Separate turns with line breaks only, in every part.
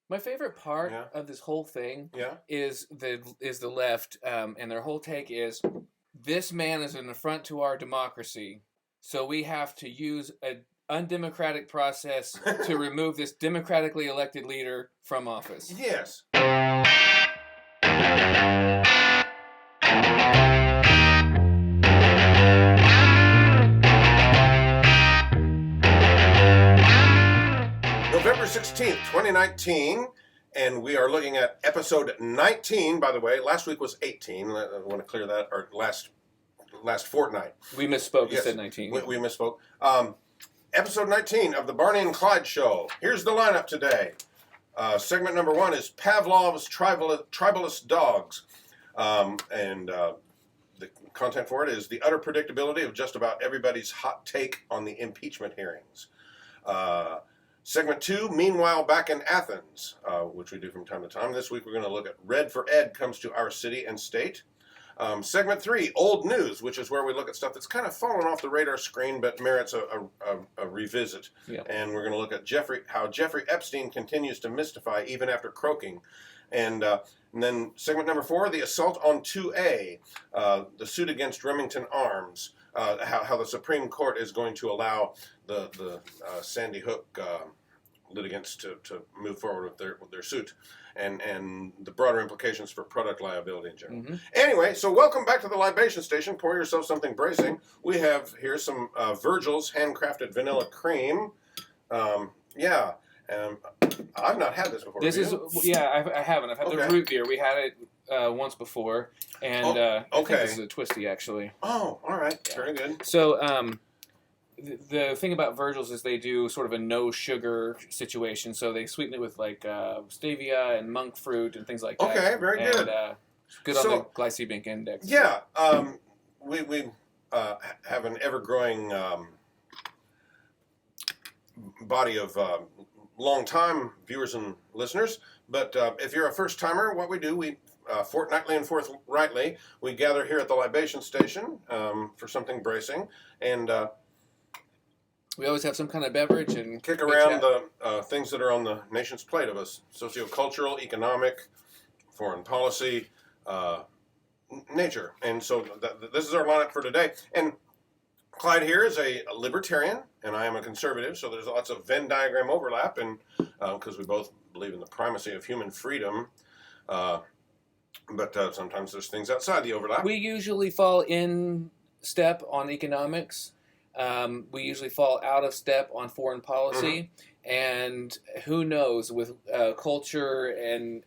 My favorite part of this whole thing is the left, and their whole take is this man is an affront to our democracy, so we have to use an undemocratic process to remove this democratically elected leader from office.
Yes. November 16th, 2019, and we are looking at episode 19, by the way. Last week was 18. I want to clear that, or last fortnight.
We misspoke. You said 19.
We misspoke. Episode 19 of the Barney and Clyde Show. Here's the lineup today. Segment number 1 is Pavlov's Tribalist dogs. And the content for it is the utter predictability of just about everybody's hot take on the impeachment hearings. Segment 2, Meanwhile Back in Athens, which we do from time to time. This week we're going to look at Red for Ed comes to our city and state. Segment 3, Old News, which is where we look at stuff that's kind of fallen off the radar screen but merits a revisit. Yeah. And we're going to look at how Jeffrey Epstein continues to mystify even after croaking. And then segment number 4, the assault on 2A, the suit against Remington Arms, how the Supreme Court is going to allow the Sandy Hook litigants to move forward with their suit, and the broader implications for product liability in general. Mm-hmm. Anyway, so welcome back to the Libation Station. Pour yourself something bracing. We have here some Virgil's handcrafted vanilla cream. I've not had this before.
I haven't. I've had the root beer. We had it once before, and I think this is a twisty, actually.
Oh, all right. Yeah. Very good.
So, the thing about Virgil's is they do sort of a no sugar situation. So they sweeten it with like stevia and monk fruit and things like that.
Okay, very good.
Good on the glycemic index.
Yeah, we have an ever-growing body of long-time viewers and listeners. But if you're a first-timer, what we do, we fortnightly and forthrightly, we gather here at the Libation Station for something bracing, and
we always have some kind of beverage and
kick around the things that are on the nation's plate of us: sociocultural, economic, foreign policy, nature. And so this is our lineup for today. And Clyde here is a libertarian, and I am a conservative, so there's lots of Venn diagram overlap, and because we both believe in the primacy of human freedom, but sometimes there's things outside the overlap.
We usually fall in step on economics. We usually fall out of step on foreign policy, and who knows, with culture and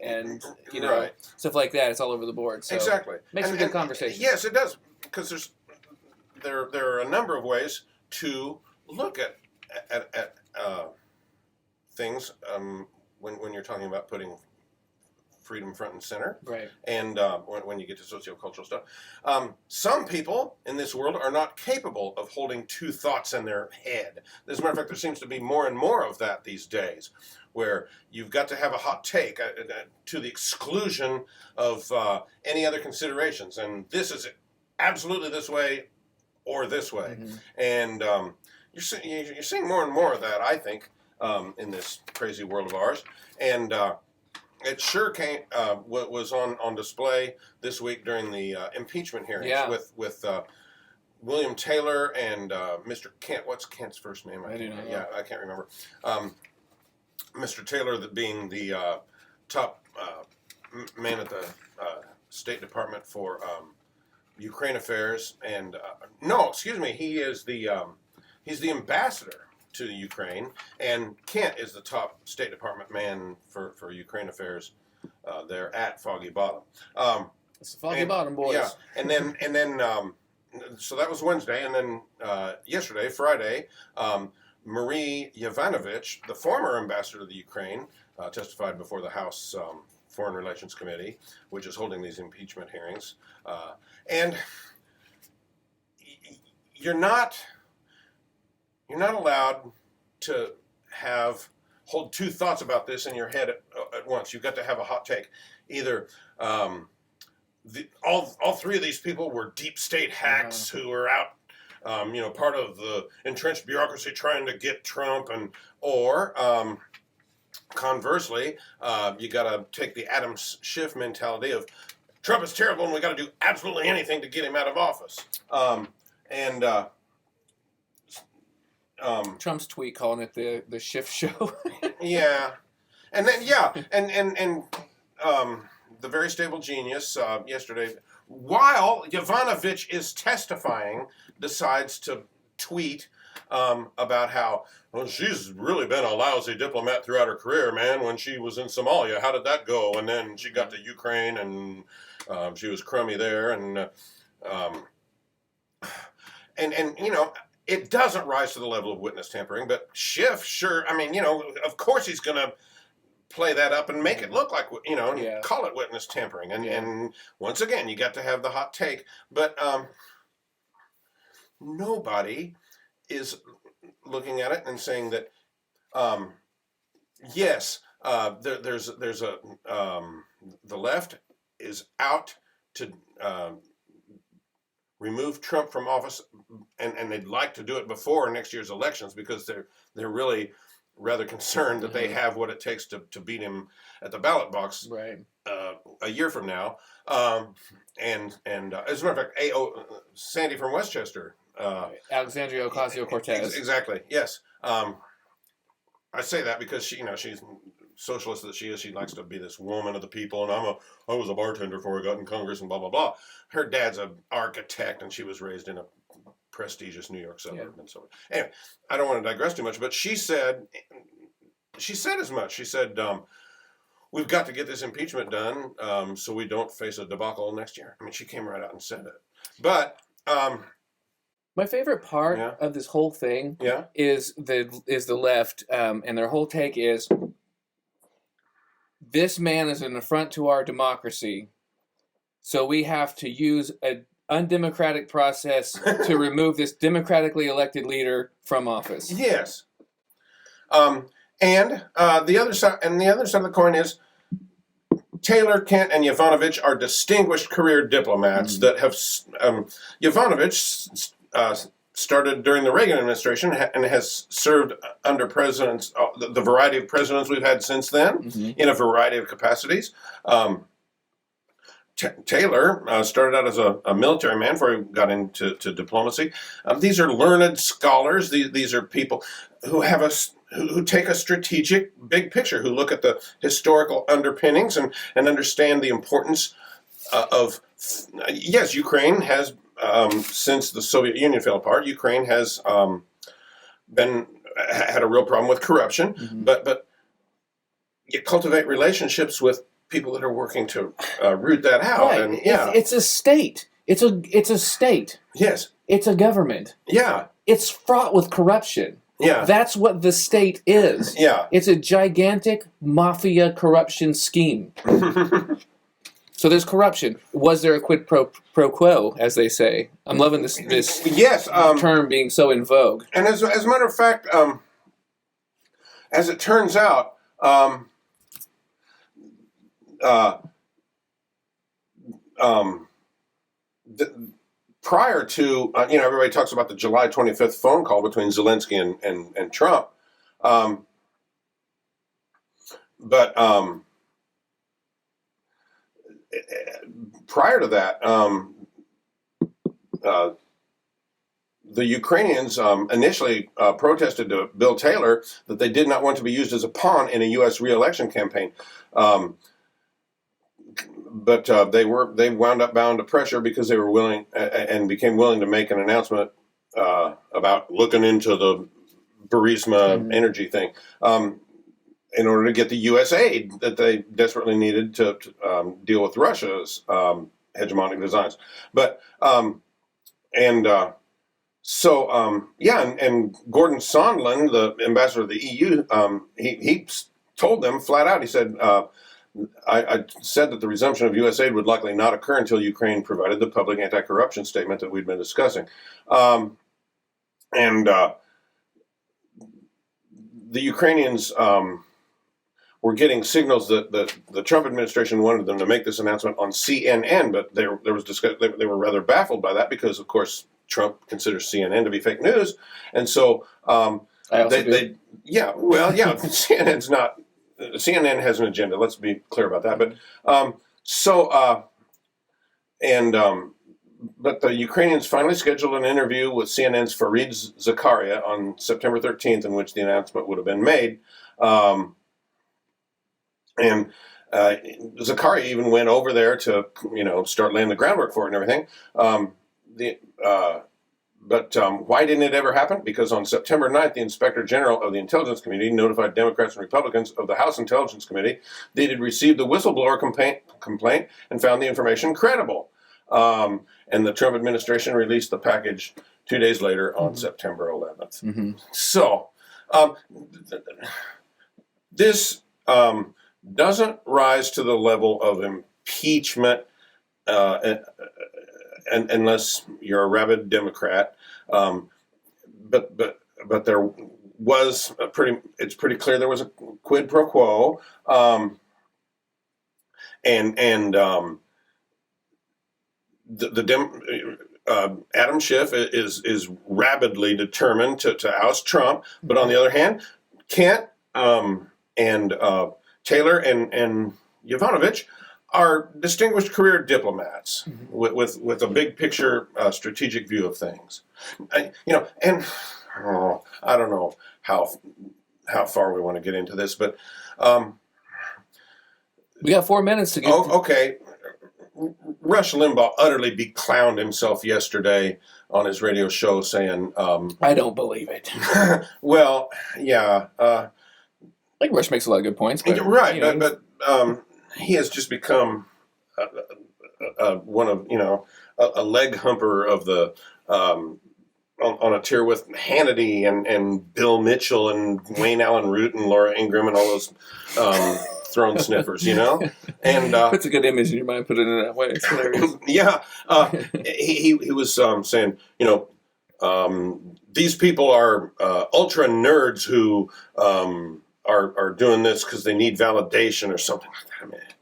stuff like that, it's all over the board. So
exactly.
Makes for good conversation.
Yes, it does, because there are a number of ways to look at things when you're talking about putting freedom front and center.
Right.
And when you get to sociocultural stuff. Some people in this world are not capable of holding two thoughts in their head. As a matter of fact, there seems to be more and more of that these days, where you've got to have a hot take to the exclusion of any other considerations. And this is absolutely this way or this way. Mm-hmm. And you're seeing more and more of that, I think, in this crazy world of ours. And it sure was on display this week during the impeachment hearings with William Taylor and Mr. Kent. What's Kent's first name?
I don't know.
Yeah, I can't remember. Mr. Taylor being the top man at the State Department for Ukraine affairs, and he is he's the ambassador to the Ukraine, and Kent is the top State Department man for Ukraine affairs there at Foggy Bottom.
It's the Foggy Bottom, boys.
Yeah, and then so that was Wednesday, and then yesterday, Friday, Marie Yovanovitch, the former ambassador to the Ukraine, testified before the House Foreign Relations Committee, which is holding these impeachment hearings, and you're not allowed to hold two thoughts about this in your head at once. You've got to have a hot take. Either all three of these people were deep state hacks who are out, part of the entrenched bureaucracy trying to get Trump, or conversely, you got to take the Adam Schiff mentality of Trump is terrible and we got to do absolutely anything to get him out of office.
Trump's tweet calling it the Schiff show.
Yeah. And then, the very stable genius yesterday, while Yovanovitch is testifying, decides to tweet about how, well, she's really been a lousy diplomat throughout her career, man. When she was in Somalia, how did that go? And then she got to Ukraine, and she was crummy there. And you know, it doesn't rise to the level of witness tampering, but Schiff, sure, I mean, you know, of course he's going to play that up and make it look like, you know, call it witness tampering. And once again, you got to have the hot take. But nobody is looking at it and saying that, yes, there's a, the left is out to remove Trump from office, and they'd like to do it before next year's elections because they're really rather concerned that they have what it takes to beat him at the ballot box a year from now. And as a matter of fact, Sandy from Westchester,
Alexandria Ocasio-Cortez.
Exactly. Yes. I say that because she's socialist that she is. She likes to be this woman of the people, and I was a bartender before I got in Congress, and blah blah blah. Her dad's an architect, and she was raised in a prestigious New York suburb, and so anyway, I don't want to digress too much, but she said as much. She said, we've got to get this impeachment done so we don't face a debacle next year. I mean, she came right out and said it. But
my favorite part of this whole thing is the left, and their whole take is, this man is an affront to our democracy, so we have to use an undemocratic process to remove this democratically elected leader from office.
Yes. And the other side of the coin is Taylor, Kent, and Yovanovitch are distinguished career diplomats that have. Yovanovitch started during the Reagan administration and has served under presidents, the variety of presidents we've had since then, in a variety of capacities. Taylor started out as a military man before he got into diplomacy. These are learned scholars. These are people who have who take a strategic big picture, who look at the historical underpinnings and understand the importance of. Yes, Ukraine has, since the Soviet Union fell apart, Ukraine has had a real problem with corruption. But you cultivate relationships with people that are working to root that out.
Right.
And,
it's a state. It's a state.
Yes.
It's a government.
Yeah.
It's fraught with corruption.
Yeah.
That's what the state is.
Yeah.
It's a gigantic mafia corruption scheme. So there's corruption. Was there a quid pro quo, as they say? I'm loving this
yes,
term being so in vogue.
And as a matter of fact, as it turns out, prior to, everybody talks about the July 25th phone call between Zelensky and Trump. But prior to that, the Ukrainians initially protested to Bill Taylor that they did not want to be used as a pawn in a U.S. re-election campaign. But they wound up bound to pressure because they were willing and became willing to make an announcement about looking into the Burisma energy thing in order to get the U.S. aid that they desperately needed to deal with Russia's hegemonic designs. But and Gordon Sondland, the ambassador of the EU, he told them flat out. He said, I said that the resumption of U.S. aid would likely not occur until Ukraine provided the public anti-corruption statement that we'd been discussing. The Ukrainians were getting signals that the Trump administration wanted them to make this announcement on CNN, but they were rather baffled by that because, of course, Trump considers CNN to be fake news, and so
CNN's not
CNN has an agenda. Let's be clear about that. But but the Ukrainians finally scheduled an interview with CNN's Fareed Zakaria on September 13th, in which the announcement would have been made. Zakaria even went over there to, start laying the groundwork for it and everything. Why didn't it ever happen? Because on September 9th, the Inspector General of the Intelligence Committee notified Democrats and Republicans of the House Intelligence Committee that had received the whistleblower complaint and found the information credible. And the Trump administration released the package 2 days later on September 11th. Mm-hmm. So, this doesn't rise to the level of impeachment unless you're a rabid Democrat. But there was it's pretty clear there was a quid pro quo. Adam Schiff is rabidly determined to oust Trump, but on the other hand, Kent and Taylor and Yovanovitch are distinguished career diplomats with a big picture strategic view of things. I don't know how far we want to get into this, but
we got 4 minutes to get.
Okay. Rush Limbaugh utterly beclowned himself yesterday on his radio show saying...
I don't believe it.
Well, yeah.
I think Rush makes a lot of good points. But,
right, but he has just become one of, a leg humper of the... on a tier with Hannity and Bill Mitchell and Wayne Allen Root and Laura Ingraham and all those... throne sniffers, and
puts a good image in your mind. Put it in that way. It's hilarious.
Yeah, he was saying, these people are ultra nerds who are doing this because they need validation or something like that.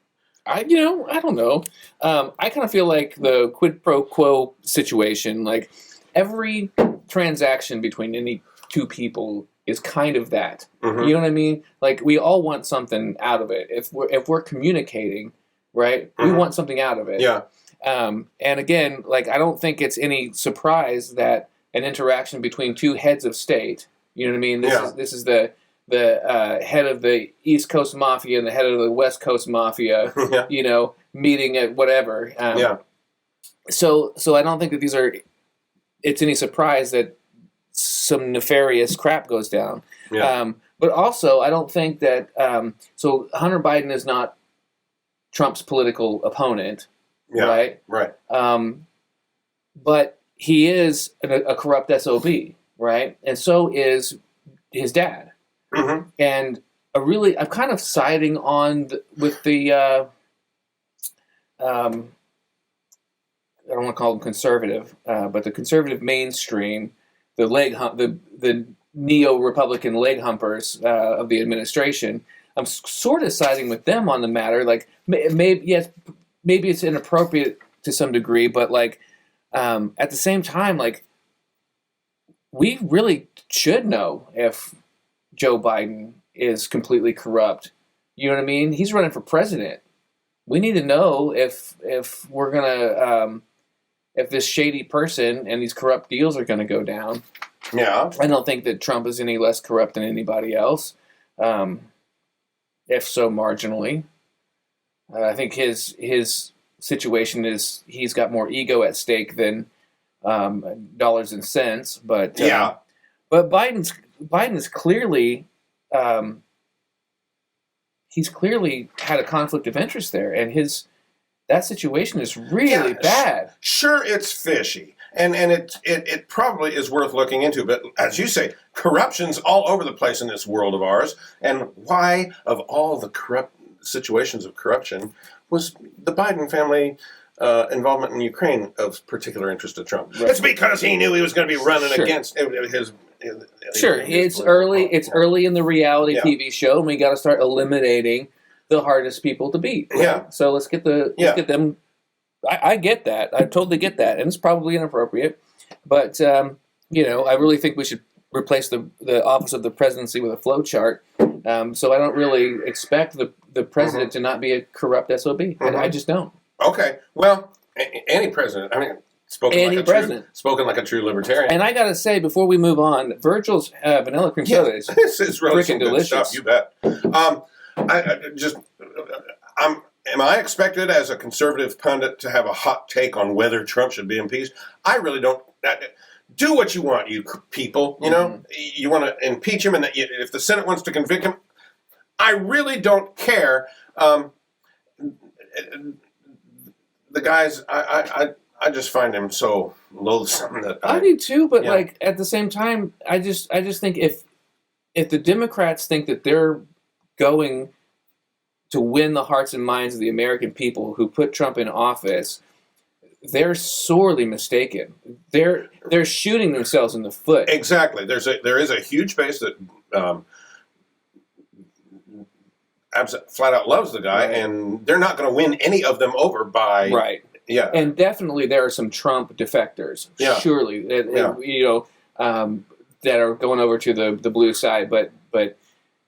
I don't know. I kind of feel like the quid pro quo situation, like every transaction between any two people is kind of that. Mm-hmm. You know what I mean? Like we all want something out of it. If we're communicating, right? Mm-hmm. We want something out of it.
Yeah.
And again, like I don't think it's any surprise that an interaction between two heads of state. You know what I mean? This is the head of the East Coast Mafia and the head of the West Coast Mafia. Yeah. Meeting at whatever.
Yeah.
So I don't think that it's any surprise that some nefarious crap goes down. Yeah. But also, I don't think that... so Hunter Biden is not Trump's political opponent, right?
Right.
But he is a corrupt SOB, right? And so is his dad. Mm-hmm. And I'm kind of siding with the... I don't want to call them conservative, but the conservative mainstream... the neo-Republican leg humpers of the administration. I'm sort of siding with them on the matter. Like, maybe it's inappropriate to some degree, but like at the same time, like we really should know if Joe Biden is completely corrupt. You know what I mean? He's running for president. We need to know if we're gonna. If this shady person and these corrupt deals are going to go down. Yeah. I don't think that Trump is any less corrupt than anybody else, if so marginally. I think his situation is he's got more ego at stake than dollars and cents. But but Biden is clearly he's clearly had a conflict of interest there, and that situation is really bad.
Sure, it's fishy, and it probably is worth looking into. But as you say, corruption's all over the place in this world of ours. And why, of all the corrupt situations of corruption, was the Biden family involvement in Ukraine of particular interest to Trump? Right. It's because he knew he was going to be running against his.
It's early. It's early in the reality TV show, and we got to start eliminating the hardest people to beat. Right? Yeah. So let's get them. I get that. I totally get that, and it's probably inappropriate, but I really think we should replace the office of the presidency with a flow chart, and So I don't really expect the president to not be a corrupt SOB. I just don't.
Okay. Well, any president. I mean, spoken like a true libertarian.
And I got to say, before we move on, Virgil's vanilla cream soda is
really
freaking delicious.
Stuff, you bet. Am I expected as a conservative pundit to have a hot take on whether Trump should be impeached? I really don't. Do what you want, you people. You know, you want to impeach him, and if the Senate wants to convict him, I really don't care. The guys, I just find him so loathsome that
I do too. But like at the same time, I just think if the Democrats think that they're going to win the hearts and minds of the American people who put Trump in office, they're sorely mistaken. They're shooting themselves in the foot.
Exactly. There is a huge base that flat out loves the guy, and they're not going to win any of them over by Yeah.
And definitely there are some Trump defectors. Surely, that are going over to the blue side, but they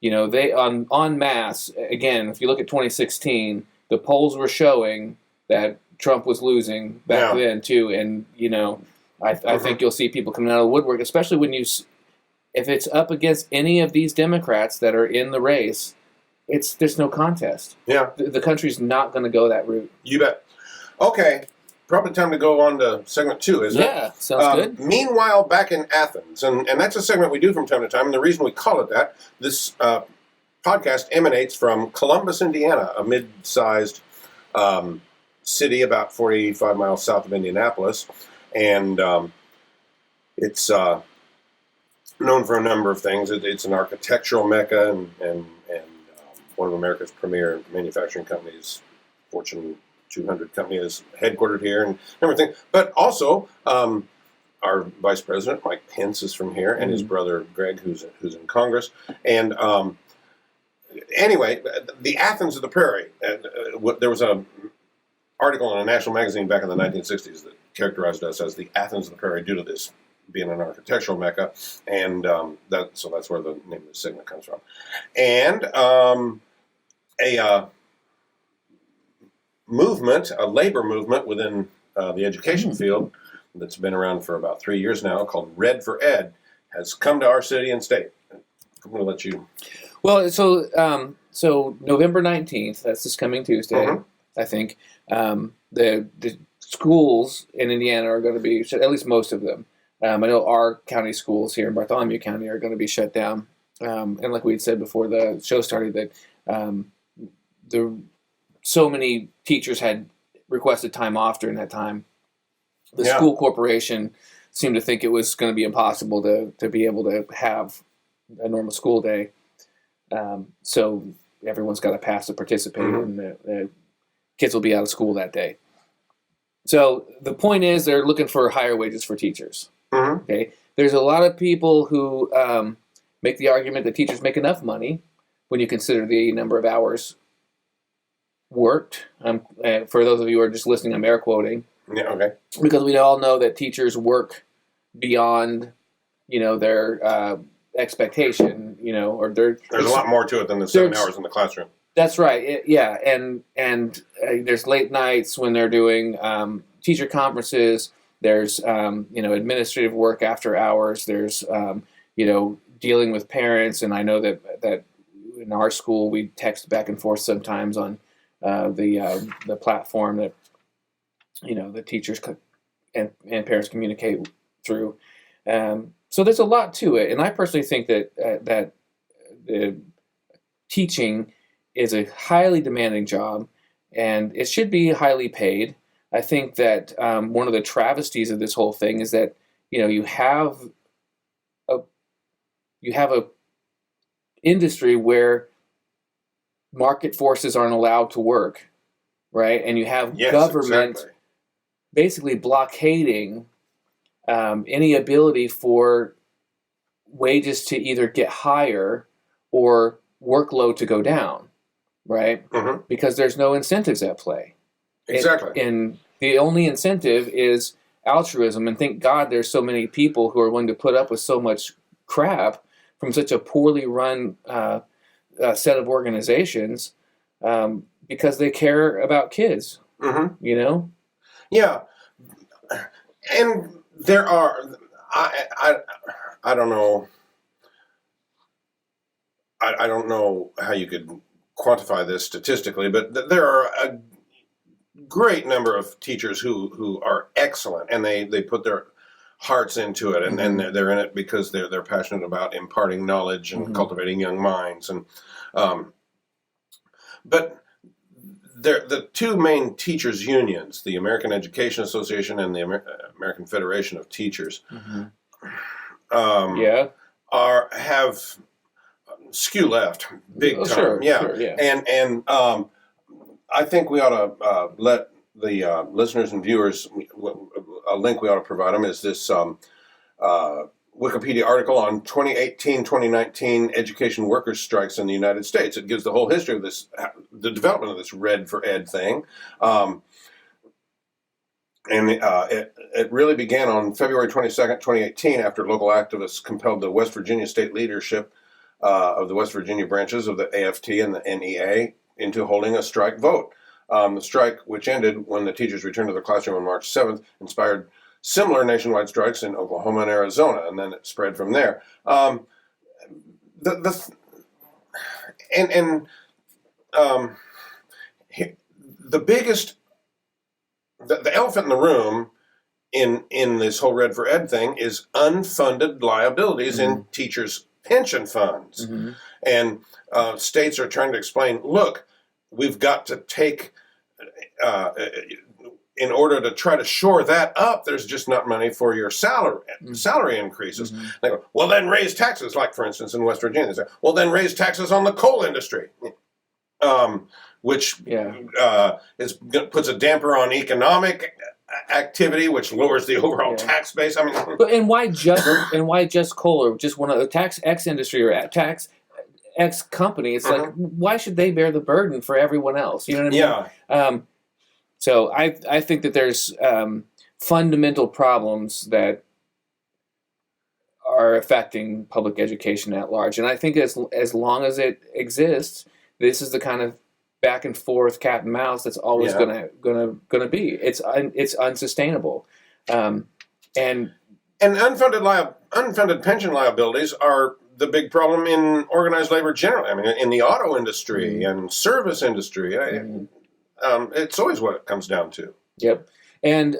en masse. Again, if you look at 2016, the polls were showing that Trump was losing back then too, and I think you'll see people coming out of the woodwork, especially if it's up against any of these Democrats that are in the race. There's no contest.
Yeah,
the country's not going to go that route.
You bet. Okay, probably time to go on to segment 2, isn't it?
Yeah, sounds good.
Meanwhile, back in Athens, and that's a segment we do from time to time, and the reason we call it that, this podcast emanates from Columbus, Indiana, a mid-sized city about 45 miles south of Indianapolis, and it's known for a number of things. It's an architectural mecca, and one of America's premier manufacturing companies, Fortune 200 company, is headquartered here and everything. But also, our Vice President Mike Pence is from here, and his brother Greg, who's in Congress. And anyway, the Athens of the Prairie. There was an article in a national magazine back in the 1960s that characterized us as the Athens of the Prairie due to this being an architectural mecca, and that's where the name of the segment comes from. And a labor movement within the education field that's been around for about 3 years now, called Red for Ed, has come to our city and state. I'm going to let you.
Well, so November 19th, that's this coming Tuesday, I think, the schools in Indiana are going to be, at least most of them. I know our county schools here in Bartholomew County are going to be shut down. And like we had said before the show started, that so many teachers had requested time off during that time. The school corporation seemed to think it was going to be impossible to be able to have a normal school day. So everyone's got a pass to participate, and the kids will be out of school that day. So the point is, they're looking for higher wages for teachers. Okay, there's a lot of people who make the argument that teachers make enough money when you consider the number of hours worked. For those of you who are just listening, I'm air quoting.
Yeah, okay.
Because we all know that teachers work beyond, their expectation. Or there's
a lot more to it than the 7 hours in the classroom.
That's right. And there's late nights when they're doing teacher conferences. There's administrative work after hours. There's dealing with parents, and I know that in our school we text back and forth sometimes on the platform that the teachers and parents communicate through. So there's a lot to it, and I personally think that the teaching is a highly demanding job, and it should be highly paid. I think that one of the travesties of this whole thing is that you have a industry where market forces aren't allowed to work, right? And you have government basically blockading any ability for wages to either get higher or workload to go down, right? Because there's no incentives at play.
Exactly.
And the only incentive is altruism. And thank God there's so many people who are willing to put up with so much crap from such a poorly run set of organizations because they care about kids.
Mm-hmm.
You know?
Yeah. And there are, I don't know. I don't know how you could quantify this statistically, but there are a great number of teachers who are excellent, and they put their hearts into it, and,
Mm-hmm.
and they're in it because they're passionate about imparting knowledge and
Mm-hmm.
cultivating young minds. And but the two main teachers unions, the American Education Association and the American Federation of Teachers, have skew left big time.
Sure, yeah.
And I think we ought to let the listeners and viewers, a link we ought to provide them is this Wikipedia article on 2018-2019 education workers strikes in the United States. It gives the whole history of this, the development of this Red for Ed thing. And it really began on February 22nd, 2018, after local activists compelled the West Virginia state leadership of the West Virginia branches of the AFT and the NEA into holding a strike vote. The strike, which ended when the teachers returned to the classroom on March 7th, inspired similar nationwide strikes in Oklahoma and Arizona, and then it spread from there. The biggest, the elephant in the room in this whole Red for Ed thing is unfunded liabilities in teachers' pension funds. Mm-hmm. And states are trying to explain, look, we've got to take, in order to try to shore that up, there's just not money for your salary increases. Mm-hmm. They go, well, then raise taxes, like, for instance, in West Virginia. They say, well, then raise taxes on the coal industry, which puts a damper on economic activity, which lowers the overall tax base. I mean,
and why just coal, or just one of the tax X industry or tax X company? It's like, why should they bear the burden for everyone else? You know what I mean? So I think that there's fundamental problems that are affecting public education at large, and I think as long as it exists, this is the kind of back and forth cat and mouse that's always gonna be. It's unsustainable, and
unfunded pension liabilities are the big problem in organized labor generally. I mean, in the auto industry and service industry, it's always what it comes down to.
Yep, and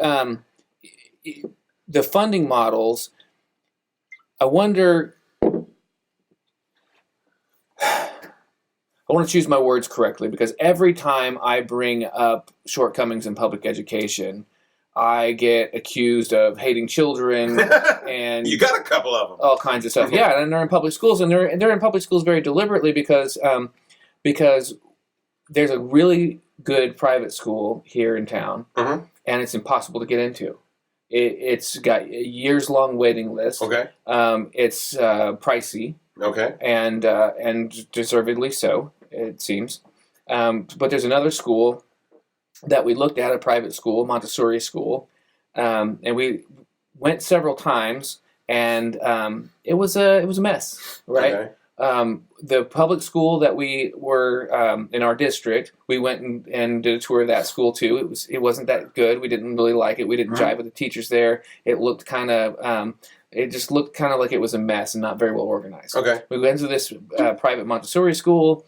the funding models. I wonder. I want to choose my words correctly, because every time I bring up shortcomings in public education, I get accused of hating children, and
you got a couple of them,
all kinds of stuff. Yeah, and they're in public schools, and they're in public schools very deliberately because there's a really good private school here in town, and it's impossible to get into. It's got a years-long waiting list.
Okay,
it's pricey.
Okay,
and deservedly so, it seems. But there's another school that we looked at, a private school, Montessori school, and we went several times, and it was a mess, right?
Okay.
The public school that we were in our district, we went and did a tour of that school too. It wasn't that good. We didn't really like it. We didn't jive with the teachers there. It looked kind of it just looked kind of like it was a mess and not very well organized.
Okay.
We went to this private Montessori school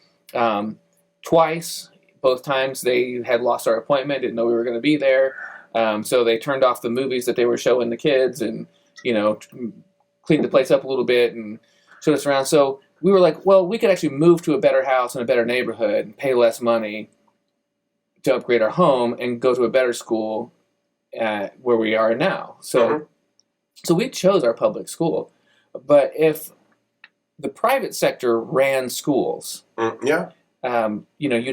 twice. Both times they had lost our appointment, didn't know we were going to be there. So they turned off the movies that they were showing the kids and, cleaned the place up a little bit and showed us around. So we were like, well, we could actually move to a better house in a better neighborhood and pay less money to upgrade our home and go to a better school where we are now. So So we chose our public school. But if the private sector ran schools, you'd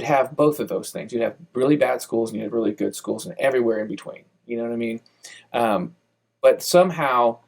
have both of those things. You'd have really bad schools and you'd have really good schools and everywhere in between. You know what I mean? But somehow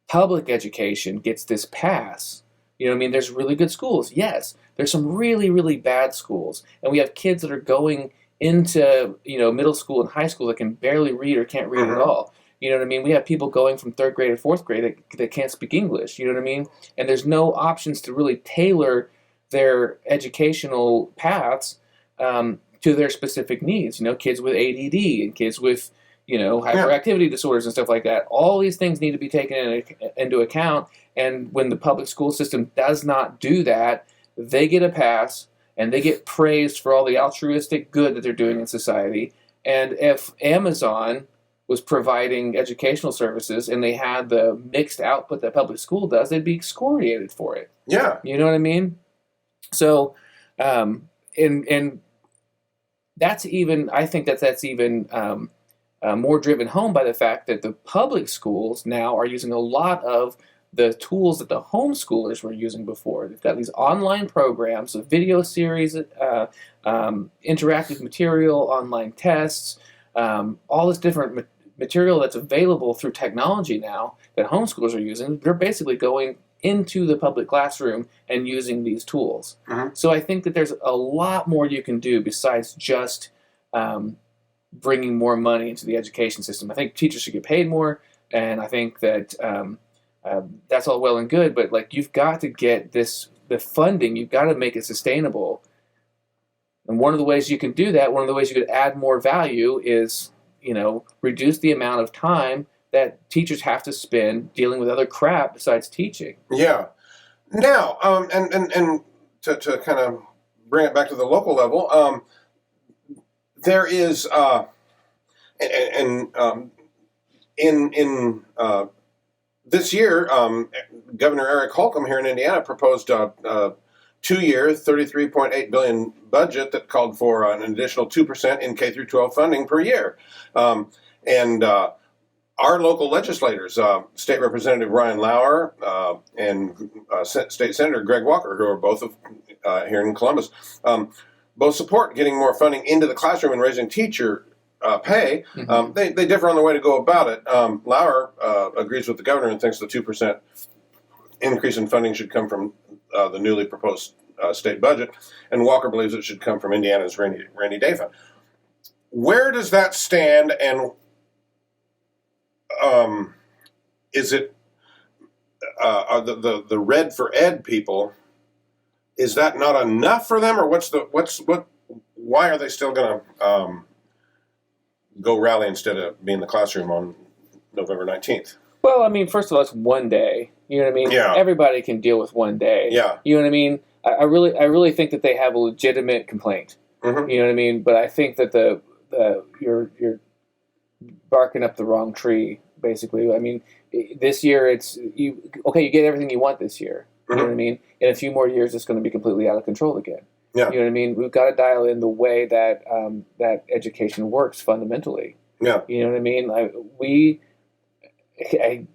public education gets this pass. You know what I mean? There's really good schools. Yes. There's some really, really bad schools. And we have kids that are going into, middle school and high school that can barely read or can't read at all. You know what I mean? We have people going from third grade to fourth grade that can't speak English. You know what I mean? And there's no options to really tailor their educational paths to their specific needs. Kids with ADD and kids with hyperactivity disorders and stuff like that. All these things need to be taken into account. And when the public school system does not do that, they get a pass and they get praised for all the altruistic good that they're doing in society. And if Amazon was providing educational services and they had the mixed output that public school does, they'd be excoriated for it.
Yeah.
You know what I mean? So, and that's even, I think that's even more driven home by the fact that the public schools now are using a lot of the tools that the homeschoolers were using before. They've got these online programs, a video series, interactive material, online tests, all this different material that's available through technology now that homeschoolers are using. They're basically going into the public classroom and using these tools. So I think that there's a lot more you can do besides just bringing more money into the education system. I think teachers should get paid more, and I think that that's all well and good, but you've got to get the funding, you've got to make it sustainable. And one of the ways you can do that, one of the ways you could add more value is, reduce the amount of time that teachers have to spend dealing with other crap besides teaching. Yeah.
Now, and to kind of bring it back to the local level, there is, in this year, Governor Eric Holcomb here in Indiana proposed a 2-year, $33.8 billion budget that called for an additional 2% in K through 12 funding per year. And our local legislators, State Representative Ryan Lauer and State Senator Greg Walker, who are both here in Columbus, both support getting more funding into the classroom and raising teacher pay. They differ on the way to go about it. Lauer agrees with the governor and thinks the 2% increase in funding should come from the newly proposed state budget, and Walker believes it should come from Indiana's rainy day fund. Where does that stand, and is it are the Red for Ed people? Is that not enough for them, or why are they still going to go rally instead of be in the classroom on November 19th?
Well, I mean, first of all, it's one day. You know what I mean?
Yeah.
Everybody can deal with one day.
Yeah.
You know what I mean? I really think that they have a legitimate complaint.
Mm-hmm.
You know what I mean? But I think that you're barking up the wrong tree, basically. I mean, this year you get everything you want this year. You know what I mean? In a few more years, it's going to be completely out of control again.
Yeah.
You know what I mean? We've got to dial in the way that that education works fundamentally.
Yeah.
You know what I mean? I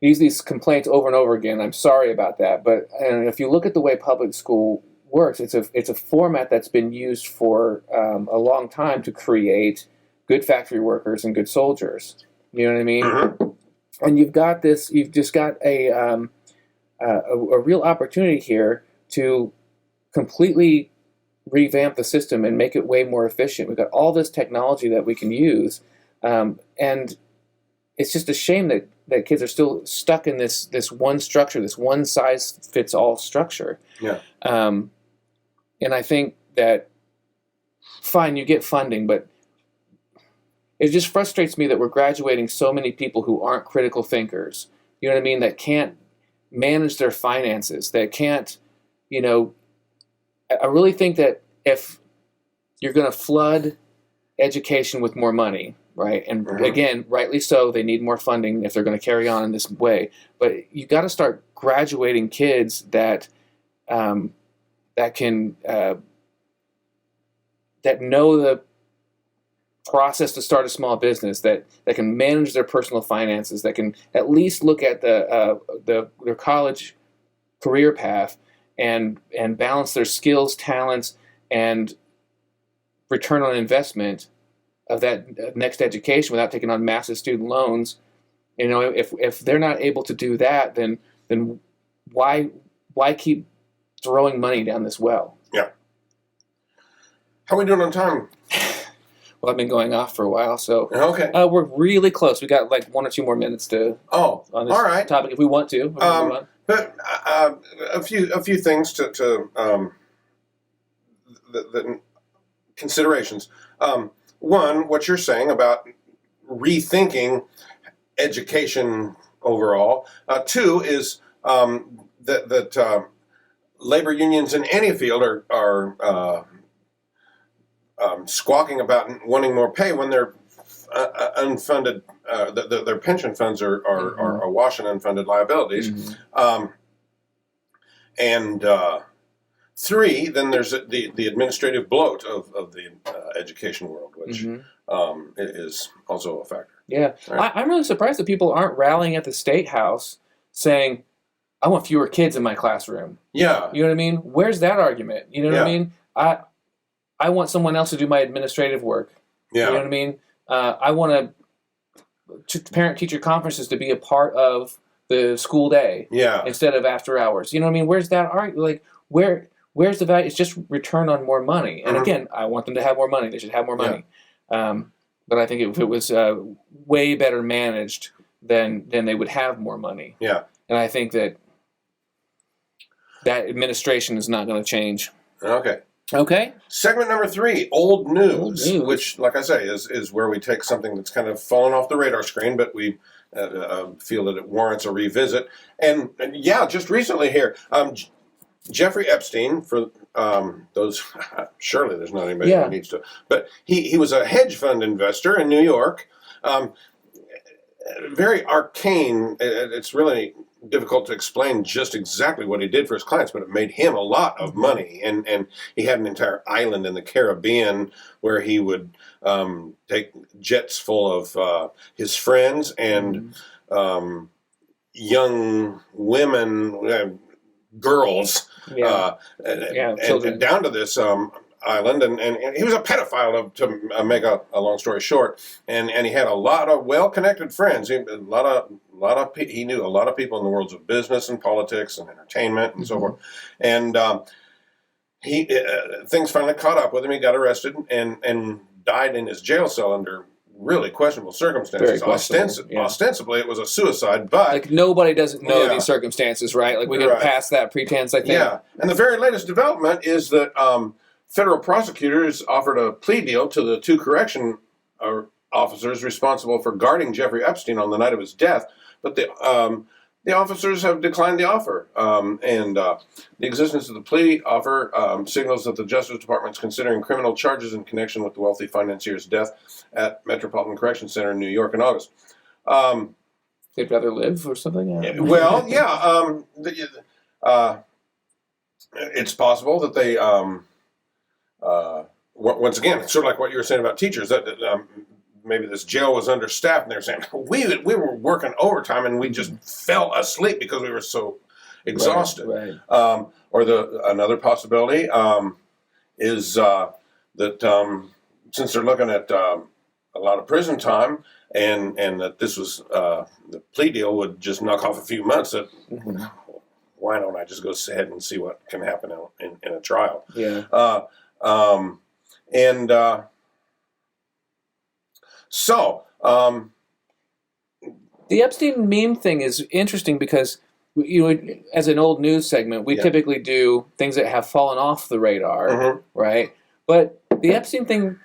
use these complaints over and over again. I'm sorry about that, but if you look at the way public school works, it's a format that's been used for a long time to create good factory workers and good soldiers. You know what I mean?
Mm-hmm.
And you've just got a real opportunity here to completely revamp the system and make it way more efficient. We've got all this technology that we can use, and it's just a shame that kids are still stuck in this one structure, this one size fits all structure.
Yeah.
And I think that fine, you get funding, but it just frustrates me that we're graduating so many people who aren't critical thinkers. You know what I mean? That can't manage their finances. That can't, I really think that if you're going to flood education with more money, right? And again, rightly so, they need more funding if they're going to carry on in this way. But you got to start graduating kids that can that know the process to start a small business, that can manage their personal finances, that can at least look at their college career path and balance their skills, talents, and return on investment of that next education without taking on massive student loans. If they're not able to do that, then why keep throwing money down this well?
Yeah. How are we doing on time?
Well, I've been going off for a while, so
Okay.
We're really close. We got like 1 or 2 more minutes to
on this
all right. topic if we want to.
But a few things to the considerations. One, what you're saying about rethinking education overall. Two is that labor unions in any field are squawking about wanting more pay when they're unfunded. Their pension funds are awash in unfunded liabilities. And three, then there's the administrative bloat of the education world, which is also a factor.
Yeah. Right. I'm really surprised that people aren't rallying at the State House saying, I want fewer kids in my classroom.
Yeah.
You know what I mean? Where's that argument? You know what I mean? I want someone else to do my administrative work.
Yeah.
You know what I mean? I want parent-teacher conferences to be a part of the school day.
Yeah.
Instead of after hours. You know what I mean? Where's that argument? Like, where's the value? It's just return on more money. And again, I want them to have more money. They should have more money. But I think if it was way better managed, then they would have more money.
Yeah.
And I think that administration is not going to change. Okay.
Segment number 3, old news, which, like I say, is where we take something that's kind of fallen off the radar screen, but we feel that it warrants a revisit. And yeah, just recently here, Jeffrey Epstein, for those, surely there's not anybody who needs to, but he was a hedge fund investor in New York. Very arcane. It's really difficult to explain just exactly what he did for his clients, but it made him a lot of money. And he had an entire island in the Caribbean where he would take jets full of his friends and young women, girls, and down to this island, and he was a pedophile, to make a long story short, and he had a lot of well-connected friends. He knew a lot of people in the worlds of business and politics and entertainment and so forth. And things finally caught up with him. He got arrested and died in his jail cell under really questionable circumstances. Ostensibly, it was a suicide, but
like nobody doesn't know these circumstances, right? Like we get past that pretense, I think.
Yeah, and the very latest development is that federal prosecutors offered a plea deal to the 2 correction officers responsible for guarding Jeffrey Epstein on the night of his death, but the officers have declined the offer. And the existence of the plea offer signals that the Justice Department is considering criminal charges in connection with the wealthy financier's death at Metropolitan Correction Center in New York in August.
They'd rather live or something?
Well, yeah. It's possible that they... once again, it's sort of like what you were saying about teachers, that maybe this jail was understaffed, and they were saying, we were working overtime and we just fell asleep because we were so exhausted.
Right.
Or another possibility is that since they're looking at a lot of prison time, and that this was the plea deal would just knock off a few months, that why don't I just go ahead and see what can happen in a trial?
Yeah.
So
the Epstein meme thing is interesting because, as an old news segment, we typically do things that have fallen off the radar, right? But the Epstein thing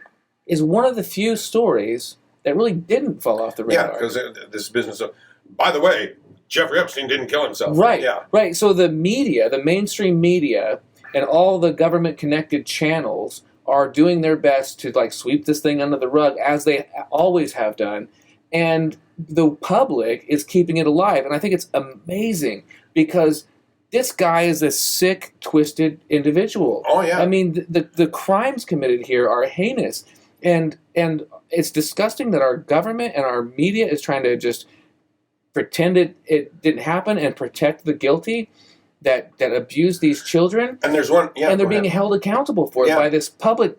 is one of the few stories that really didn't fall off the radar.
Yeah, because this business of, by the way, Jeffrey Epstein didn't kill himself.
Right, right. So the media, the mainstream media, and all the government-connected channels are doing their best to sweep this thing under the rug, as they always have done, and the public is keeping it alive. And I think it's amazing because this guy is a sick, twisted individual.
Oh yeah.
I mean, the crimes committed here are heinous, and it's disgusting that our government and our media is trying to just pretend it didn't happen and protect the guilty that abuse these children.
And there's one,
and they're being held accountable for it by this public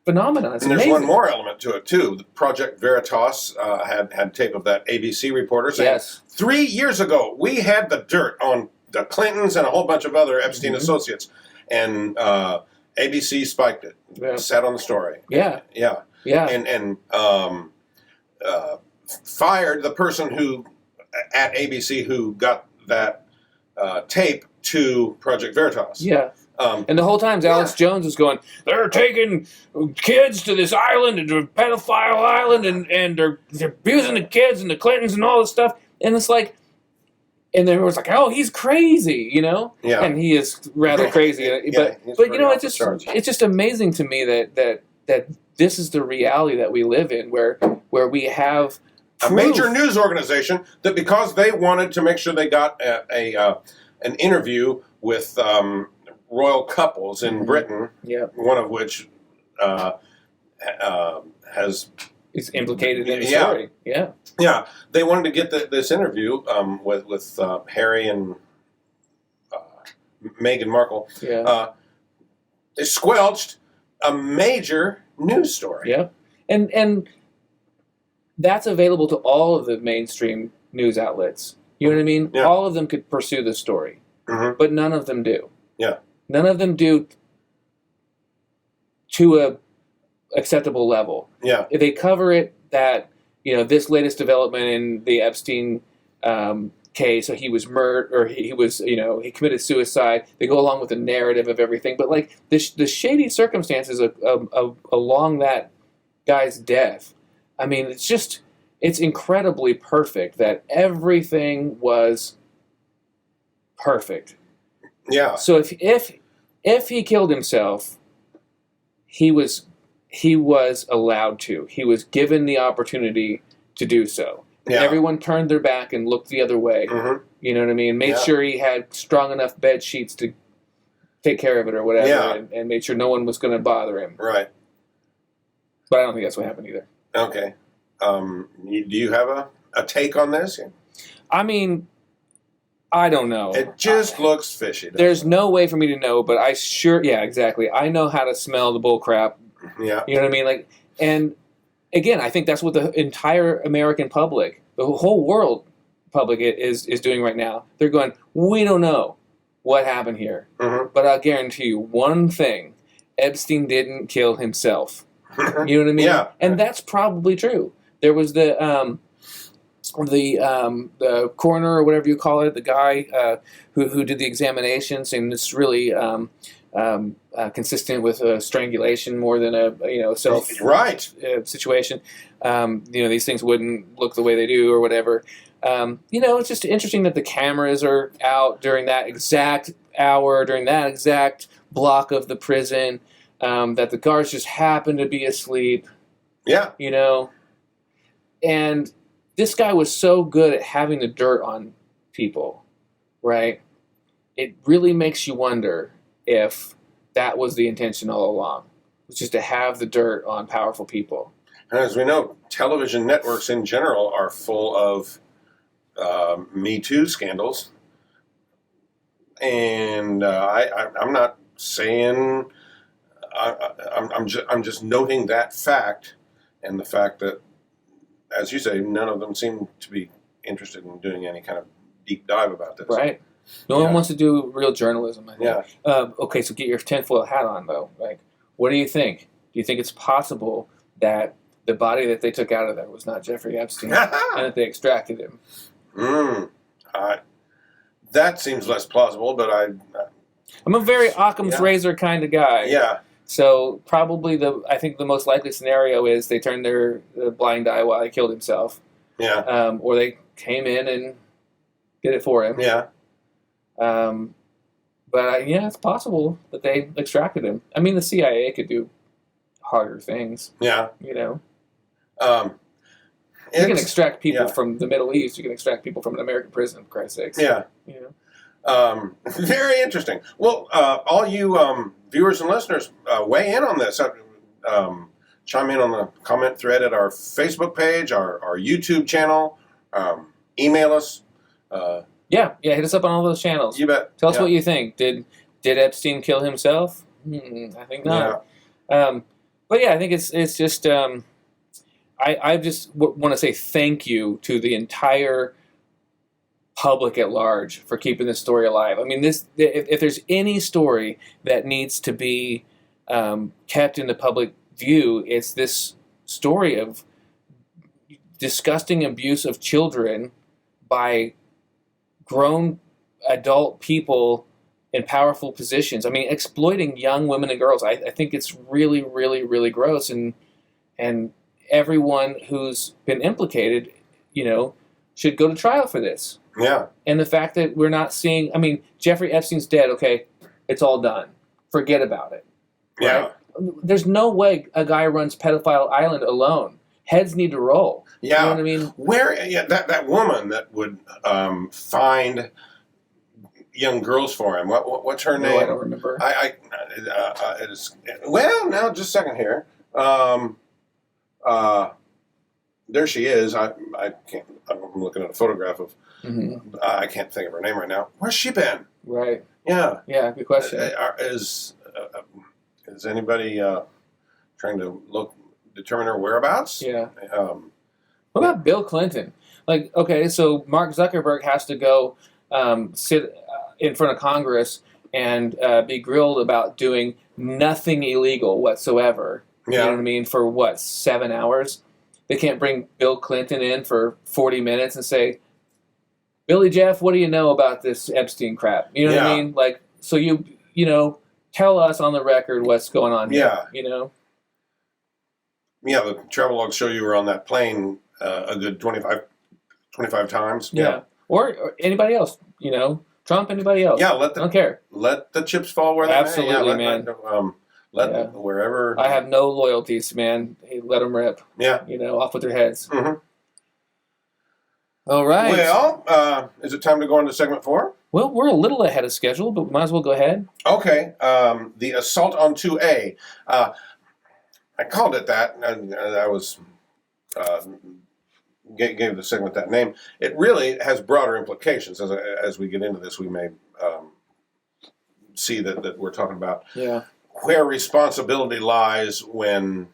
phenomenon. It's amazing.
There's one more element to it too. The Project Veritas had tape of that ABC reporter saying, 3 years ago we had the dirt on the Clintons and a whole bunch of other Epstein associates, and ABC spiked it. Sat on the story.
Yeah. Yeah.
And fired the person who at ABC who got that tape to Project Veritas.
Yeah. And the whole time, Alex Jones was going, they're taking kids to this island, and a pedophile island, and they're abusing the kids and the Clintons and all this stuff. And it's like, and then it was like, oh, he's crazy, you know?
Yeah.
And he is rather crazy. But you know, it's just amazing to me that this is the reality that we live in, where we have
a major news organization that, because they wanted to make sure they got an interview with royal couples in Britain, one of which
is implicated in the story.
Yeah, they wanted to get this interview with Harry and Meghan Markle.
Yeah,
they squelched a major news story.
Yeah, and that's available to all of the mainstream news outlets. You know what I mean?
Yeah.
All of them could pursue the story, but none of them do.
Yeah,
none of them do to a acceptable level.
Yeah,
if they cover it that, you know, this latest development in the Epstein case, so he was murdered, or he was, you know, he committed suicide. They go along with the narrative of everything, but like the shady circumstances along that guy's death. I mean, it's incredibly perfect that everything was perfect.
Yeah.
So if he killed himself, he was allowed to. He was given the opportunity to do so. Yeah. Everyone turned their back and looked the other way. You know what I mean? Made sure he had strong enough bed sheets to take care of it or whatever, and made sure no one was going to bother him.
Right.
But I don't think that's what happened either.
Okay. Do you have a take on this?
I mean, I don't know.
It just looks fishy.
There's no way for me to know, but exactly. I know how to smell the bull crap.
Yeah.
You know what I mean? Like, and again, I think that's what the entire American public, the whole world public is doing right now. They're going, we don't know what happened here. But I'll guarantee you one thing: Epstein didn't kill himself. You know what I mean?
Yeah.
And that's probably true. There was the coroner, or whatever you call it, the guy who did the examination, saying it's really consistent with strangulation more than a self situation. These things wouldn't look the way they do or whatever. It's just interesting that the cameras are out during that exact hour, during that exact block of the prison, that the guards just happen to be asleep.
Yeah.
And this guy was so good at having the dirt on people, right? It really makes you wonder if that was the intention all along, which is to have the dirt on powerful people.
And as we know, television networks in general are full of Me Too scandals. And I'm not saying, I'm just noting that fact, and the fact that, as you say, none of them seem to be interested in doing any kind of deep dive about this.
Right. No one wants to do real journalism, I think.
Yeah.
Okay, so get your tinfoil hat on, though. Like, what do you think? Do you think it's possible that the body that they took out of there was not Jeffrey Epstein and that they extracted him?
That seems less plausible, but
I'm a very Occam's razor kind of guy.
Yeah.
So probably I think the most likely scenario is they turned their blind eye while he killed himself.
Yeah.
Or they came in and did it for him.
Yeah.
But it's possible that they extracted him. I mean, the CIA could do harder things.
Yeah.
You can extract people from the Middle East. You can extract people from an American prison, for Christ's sakes.
Yeah. Very interesting. Well, all you viewers and listeners, weigh in on this. Chime in on the comment thread at our Facebook page, our YouTube channel. Email us.
Hit us up on all those channels.
You bet.
Tell us what you think. Did Epstein kill himself? I think not. But I think it's just I just want to say thank you to the entire public at large for keeping this story alive. I mean, if there's any story that needs to be kept in the public view, it's this story of disgusting abuse of children by grown adult people in powerful positions. I mean, exploiting young women and girls. I think it's really, really, really gross. And everyone who's been implicated, should go to trial for this.
Yeah.
And the fact that we're not seeing, I mean, Jeffrey Epstein's dead. Okay, it's all done. Forget about it. Right?
Yeah.
There's no way a guy runs Pedophile Island alone. Heads need to roll.
Yeah.
You know what I mean?
That woman that would find young girls for him. What's her name?
I don't remember.
It is, well, now just a second here. There she is. I can't. I'm looking at a photograph of.
Mm-hmm.
I can't think of her name right now. Where's she been?
Right.
Yeah.
Yeah. Good question.
Is anybody trying to determine her whereabouts?
Yeah. What about Bill Clinton? Like, okay, so Mark Zuckerberg has to go sit in front of Congress and be grilled about doing nothing illegal whatsoever.
Yeah.
You know what I mean? For what, 7 hours? They can't bring Bill Clinton in for 40 minutes and say, Billy Jeff, what do you know about this Epstein crap? You know what I mean? Like, so you tell us on the record what's going on here. Yeah.
Yeah, the travel logs show you were on that plane a good 25 times.
Yeah. Or anybody else, Trump, anybody else.
Yeah,
I don't care.
Let the chips fall where they may.
Absolutely, man.
Let wherever.
I have no loyalties, man. Hey, let them rip.
Yeah.
Off with their heads.
Mm-hmm.
All right.
Well, is it time to go on to segment 4?
Well, we're a little ahead of schedule, but we might as well go ahead.
Okay. The assault on 2A. I called it that, and I was gave the segment that name. It really has broader implications. As we get into this, we may see that we're talking about where responsibility lies when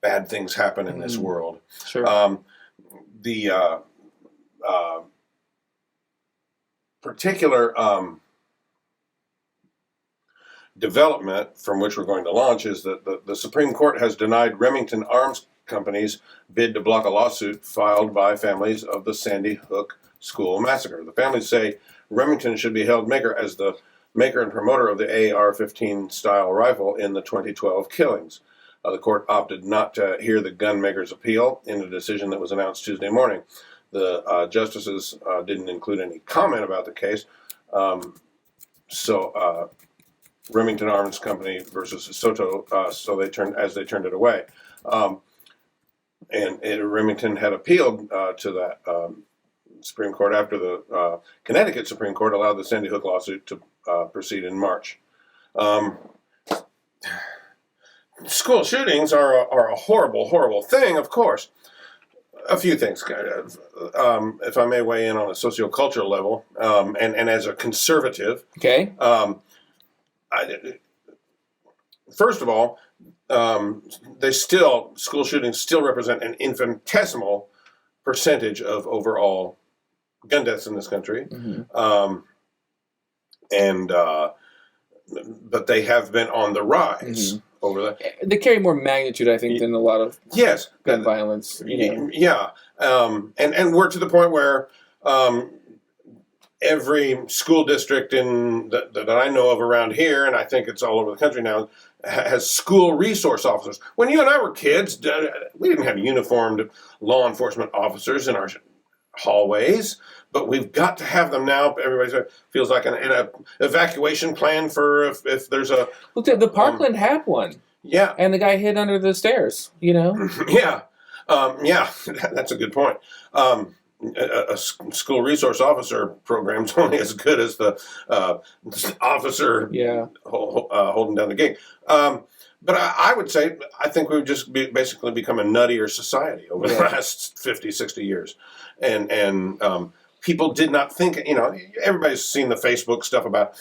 bad things happen in this world.
Sure.
The particular development from which we're going to launch is that the Supreme Court has denied Remington Arms Company's bid to block a lawsuit filed by families of the Sandy Hook school massacre. The families say Remington should be held as the maker and promoter of the AR-15 style rifle in the 2012 killings. The court opted not to hear the gun maker's appeal in a decision that was announced Tuesday morning. The justices didn't include any comment about the case. So Remington Arms Company versus Soto, so they turned it away. And Remington had appealed to that Supreme Court after the Connecticut Supreme Court allowed the Sandy Hook lawsuit to proceed in March. School shootings are a horrible, horrible thing, of course. A few things, if I may weigh in on a sociocultural level, and as a conservative.
Okay.
First of all, school shootings still represent an infinitesimal percentage of overall gun deaths in this country.
Mm-hmm.
But they have been on the rise over the.
They carry more magnitude, I think, than a lot of gun violence.
Yeah, and we're to the point where every school district that I know of around here, and I think it's all over the country now, has school resource officers. When you and I were kids, we didn't have uniformed law enforcement officers in our hallways, but we've got to have them now. Everybody feels like an evacuation plan for if there's a.
Well, the Parkland had one.
Yeah,
and the guy hid under the stairs.
Yeah, that's a good point. A school resource officer program is only as good as the officer holding down the gate. But I would say I think we've just basically become a nuttier society over the last 50, 60 years. And people did not think, everybody's seen the Facebook stuff about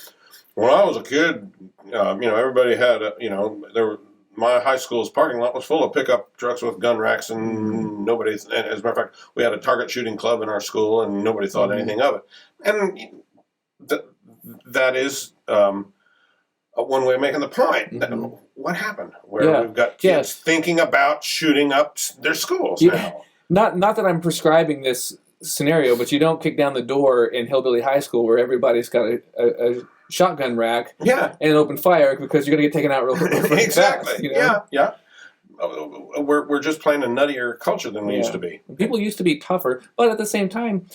when I was a kid, everybody had, my high school's parking lot was full of pickup trucks with gun racks, and nobody, as a matter of fact, we had a target shooting club in our school, and nobody thought anything of it. And that is one way of making the point. What happened? where we've got kids thinking about shooting up their schools now.
Not that I'm prescribing this scenario, but you don't kick down the door in Hillbilly High School where everybody's got a shotgun rack and open fire because you're going to get taken out real quick.
Exactly.
Fast, you know?
Yeah. We're just playing a nuttier culture than we used to be.
People used to be tougher, but at the same time,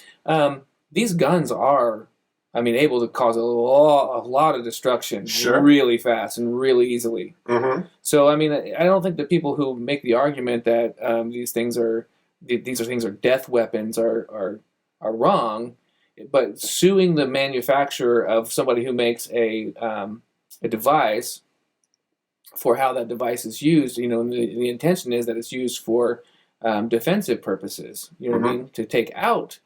these guns are, able to cause a lot of destruction really fast and really easily.
Mm-hmm.
So, I don't think that people who make the argument that these things are death weapons are wrong. But suing the manufacturer of somebody who makes a device for how that device is used, the intention is that it's used for defensive purposes. You know what I mean? To take out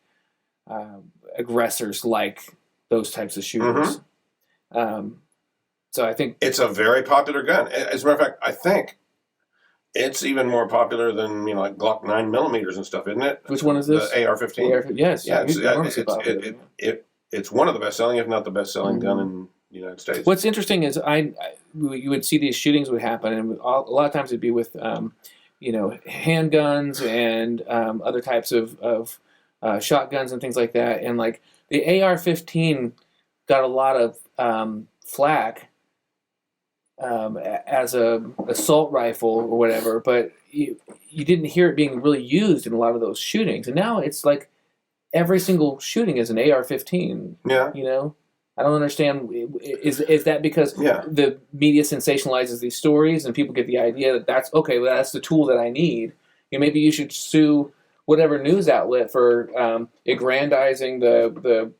aggressors like those types of shooters. So I think
it's a very popular gun. As a matter of fact, I think it's even more popular than like Glock 9mm and stuff, isn't it?
Which one is this?
The AR-15.
Yes.
Yeah, it's one of the best-selling, if not the best-selling gun in the United States.
What's interesting is you would see these shootings would happen, and a lot of times it'd be with handguns and other types of shotguns and things like that. And like the AR-15 got a lot of flack as a assault rifle or whatever, but you didn't hear it being really used in a lot of those shootings. And now it's like every single shooting is an AR-15.
Yeah.
I don't understand. Is that because the media sensationalizes these stories and people get the idea that that's the tool that I need? Maybe you should sue whatever news outlet for aggrandizing the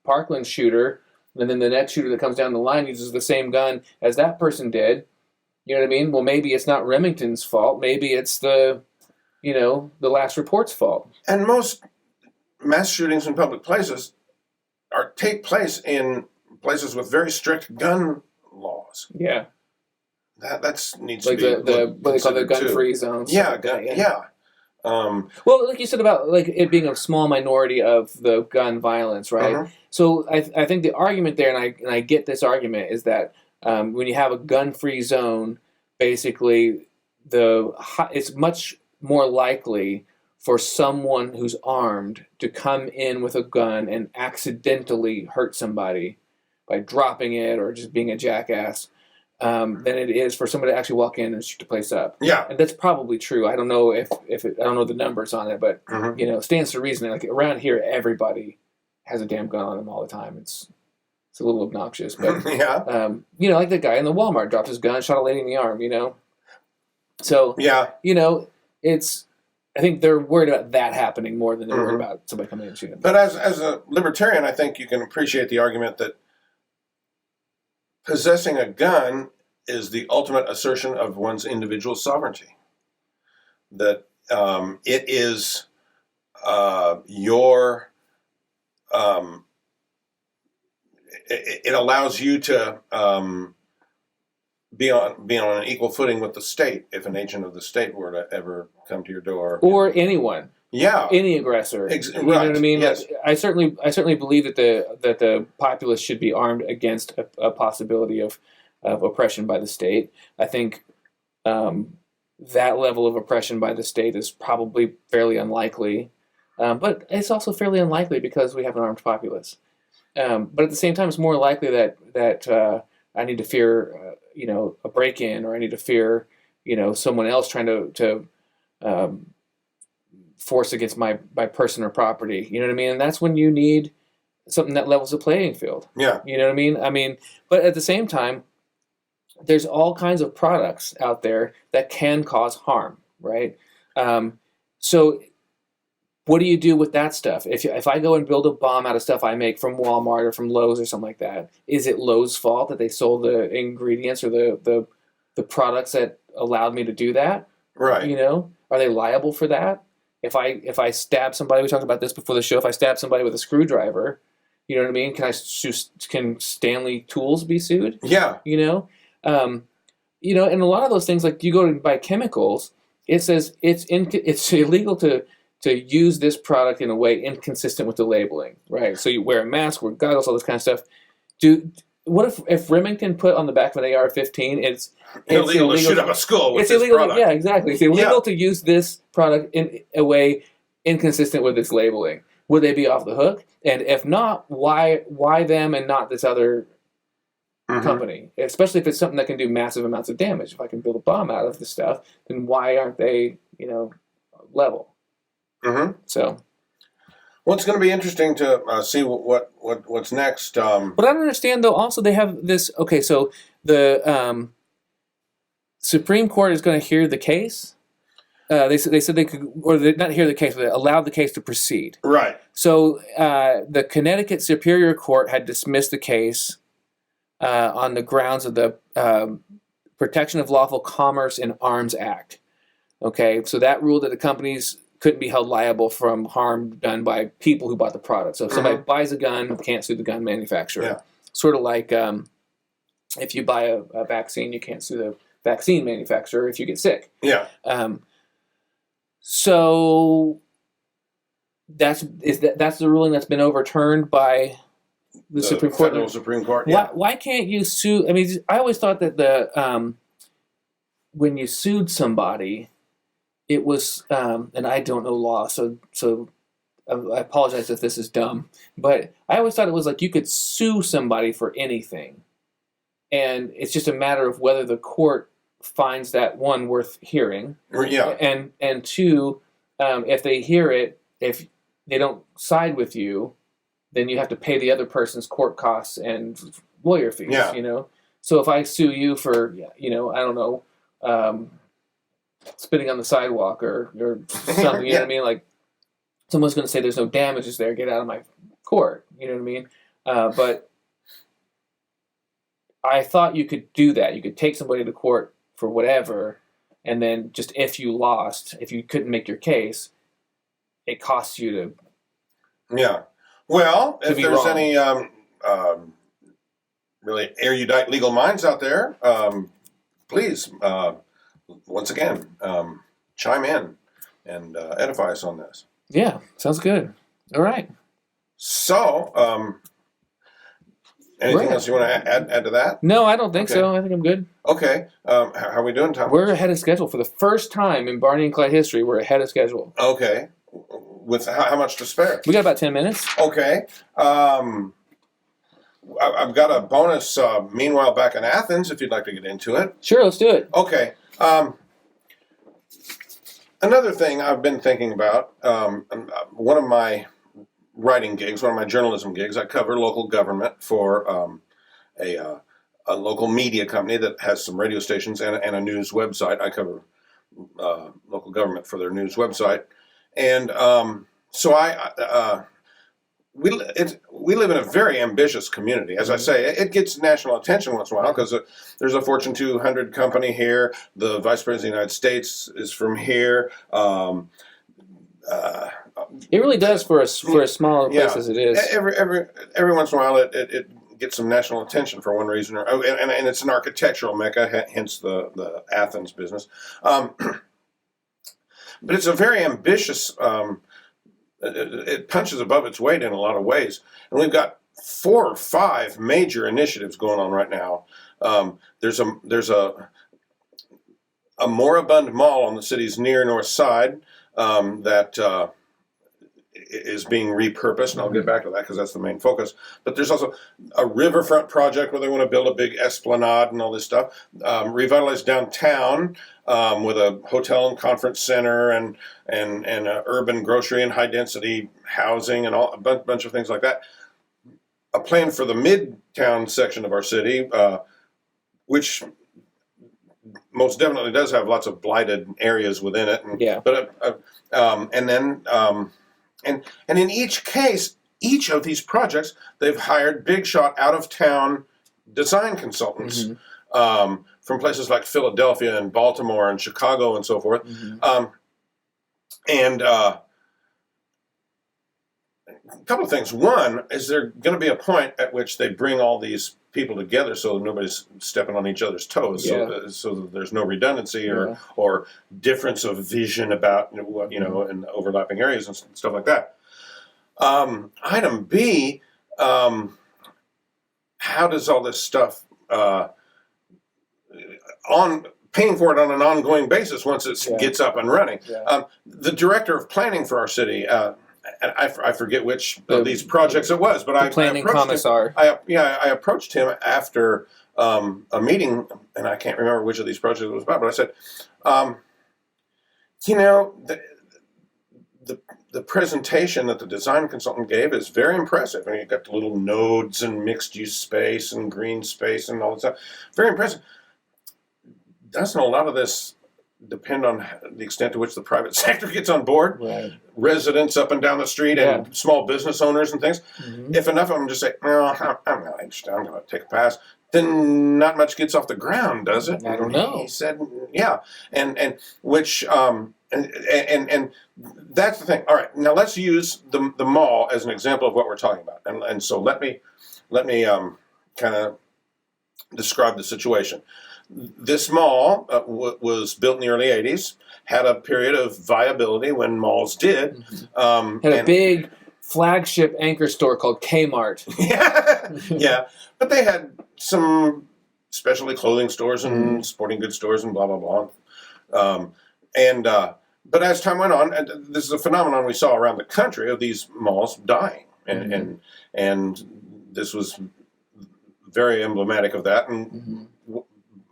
Parkland shooter, and then the next shooter that comes down the line uses the same gun as that person did. You know what I mean? Well, maybe it's not Remington's fault. Maybe it's the last report's fault.
And most mass shootings in public places take place in places with very strict gun laws.
Yeah.
That needs
to
be
what they call the gun-free zones.
Yeah.
Well, like you said about like it being a small minority of the gun violence, right?
Mm-hmm.
So I think the argument there, and I get this argument, is that when you have a gun-free zone, basically it's much more likely for someone who's armed to come in with a gun and accidentally hurt somebody by dropping it or just being a jackass than it is for somebody to actually walk in and shoot the place up.
Yeah,
and that's probably true. I don't know I don't know the numbers on it, but stands to reason. Like around here, everybody has a damn gun on them all the time. It's a little obnoxious, but like the guy in the Walmart dropped his gun, shot a lady in the arm. So it's. I think they're worried about that happening more than they're worried about somebody coming in and shooting them.
But as a libertarian, I think you can appreciate the argument that possessing a gun is the ultimate assertion of one's individual sovereignty. That it is your... it allows you to be on an equal footing with the state if an agent of the state were to ever come to your door,
or anyone, any aggressor.
You
know what I mean?
Yes.
Like, I certainly believe that the populace should be armed against a possibility of oppression by the state. I think that level of oppression by the state is probably fairly unlikely, but it's also fairly unlikely because we have an armed populace. But at the same time, it's more likely that I need to fear a break-in, or I need to fear someone else trying to force against my person or property. You know what I mean? And that's when you need something that levels the playing field.
Yeah.
You know what I mean? But at the same time, there's all kinds of products out there that can cause harm, right? So what do you do with that stuff? If I go and build a bomb out of stuff I make from Walmart or from Lowe's or something like that, is it Lowe's fault that they sold the ingredients or the products that allowed me to do that?
Right.
Are they liable for that? If I stab somebody, we talked about this before the show. If I stab somebody with a screwdriver, you know what I mean? Can Stanley Tools be sued?
Yeah.
And a lot of those things, like you go to buy chemicals, it says it's illegal to use this product in a way inconsistent with the labeling, right? So you wear a mask, wear goggles, all this kind of stuff. what if Remington put on the back of an AR-15, it's
illegal to shoot up a school with
it's
this
illegal.
product.
Yeah, exactly. It's illegal to use this product in a way inconsistent with its labeling. Would they be off the hook? And if not, why them and not this other company? Especially if it's something that can do massive amounts of damage. If I can build a bomb out of this stuff, then why aren't they, level? So,
well, it's going to be interesting to see what's next.
But I don't understand, though. Also, they have this. Okay, so the Supreme Court is going to hear the case. They said they could, or they not hear the case, but they allowed the case to proceed.
Right.
So the Connecticut Superior Court had dismissed the case on the grounds of the Protection of Lawful Commerce in Arms Act. Okay, so that ruled that the companies couldn't be held liable from harm done by people who bought the product. So if somebody buys a gun, can't sue the gun manufacturer. Yeah. Sort of like if you buy a vaccine, you can't sue the vaccine manufacturer if you get sick.
Yeah.
So that's the ruling that's been overturned by the Supreme Court.
Federal Supreme Court. Yeah.
Why can't you sue? I mean, I always thought that when you sued somebody, it was and I don't know law, so I apologize if this is dumb, but I always thought it was like you could sue somebody for anything, and it's just a matter of whether the court finds that, one, worth hearing, and two, if they hear it, if they don't side with you, then you have to pay the other person's court costs and lawyer fees. Yeah. So if I sue you for I don't know, spitting on the sidewalk or something, you know what I mean? Like, someone's going to say there's no damages there, get out of my court, you know what I mean? But I thought you could do that. You could take somebody to court for whatever, and then just if you lost, if you couldn't make your case, it costs you to.
Yeah. Well, if there's any really erudite legal minds out there, please, once again, chime in and edify us on this.
Yeah, sounds good. All right.
So, anything else you want to add to that?
No, I don't think so. I think I'm good.
Okay. How are we doing, Tom?
We're ahead of schedule. For the first time in Barney and Clyde history, we're ahead of schedule.
Okay. With how much to spare?
We got about 10 minutes.
Okay. I've got a bonus, meanwhile, back in Athens, if you'd like to get into it.
Sure, let's do it.
Okay. Another thing I've been thinking about, one of my writing gigs, one of my journalism gigs, I cover local government for a local media company that has some radio stations and a news website. I cover local government for their news website. And so we live in a very ambitious community. As I say, it gets national attention once in a while because there's a Fortune 200 company here. The Vice President of the United States is from here.
It really does for a small place as it is.
Every once in a while, it gets some national attention for one reason, and it's an architectural mecca, hence the Athens business. But it's a very ambitious. It punches above its weight in a lot of ways, and we've got 4 or 5 major initiatives going on right now. There's a moribund mall on the city's near north side that is being repurposed, and I'll get back to that because that's the main focus. But there's also a riverfront project where they want to build a big esplanade and all this stuff. Revitalize downtown with a hotel and conference center and urban grocery and high density housing and a bunch of things like that. A plan for the midtown section of our city, which most definitely does have lots of blighted areas within it. And in each case, each of these projects, they've hired big shot out of town design consultants from places like Philadelphia and Baltimore and Chicago and so forth. And a couple of things. One, is there going to be a point at which they bring all these people together so nobody's stepping on each other's toes, so that there's no redundancy or difference of vision about in overlapping areas and stuff like that. Item B, how does all this stuff paying for it on an ongoing basis once it gets up and running? The director of planning for our city, I forget which of these projects it was, but
planning commissar.
I approached him after a meeting, and I can't remember which of these projects it was about, but I said, the presentation that the design consultant gave is very impressive. I mean, you've got the little nodes and mixed-use space and green space and all that stuff. Very impressive. Doesn't a lot of this depend on the extent to which the private sector gets on board?
Right.
Residents up and down the street and small business owners and things. If enough of them just say, no, I'm not interested, I'm going to take a pass, then not much gets off the ground, does it?
I don't know.
He said, yeah. And that's the thing. All right, now let's use the mall as an example of what we're talking about. And so let me kind of describe the situation. This mall was built in the early 80s, had a period of viability when malls did.
Had a big flagship anchor store called Kmart.
Yeah, but they had some specialty clothing stores and sporting goods stores and blah, blah, blah. But as time went on, and this is a phenomenon we saw around the country of these malls dying. And this was very emblematic of that. And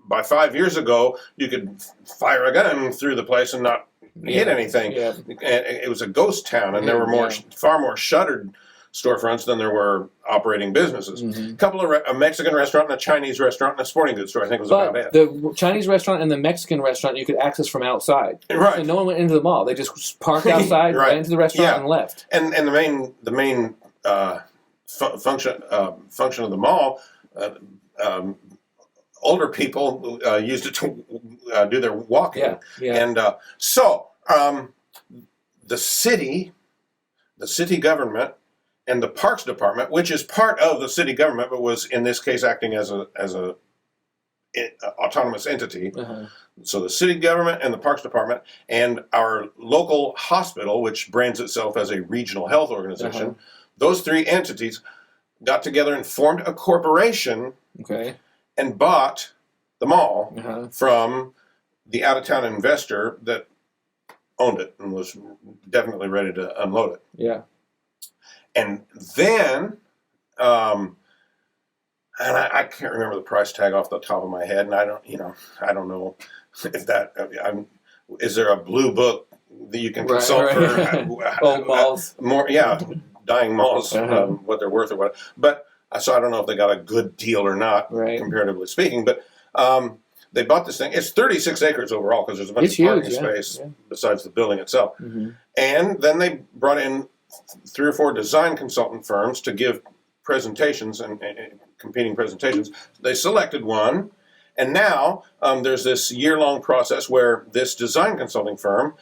by 5 years ago, you could fire a gun through the place and not hit anything. And it was a ghost town, and there were far more shuttered storefronts than there were operating businesses. A couple of a Mexican restaurant and a Chinese restaurant and a sporting goods store, I think, was about it.
The Chinese restaurant and the Mexican restaurant you could access from outside.
Right.
So no one went into the mall. They just parked outside, went into the restaurant, and left.
And the main function of the mall, older people used it to do their walking. And so the city government and the Parks Department, which is part of the city government, but was in this case acting as a autonomous entity. So the city government and the Parks Department and our local hospital, which brands itself as a regional health organization, those three entities got together and formed a corporation and bought the mall from the out-of-town investor that owned it and was definitely ready to unload it. And then, and I can't remember the price tag off the top of my head, and I don't know if that. Is there a blue book that you can consult for
old malls?
Dying malls, what they're worth or what. But so I don't know if they got a good deal or not, comparatively speaking. But they bought this thing. It's 36 acres overall because there's a bunch of parking space besides the building itself. And then they brought in 3 or 4 design consultant firms to give presentations and competing presentations. They selected one, and now there's this year-long process where this design consulting firm,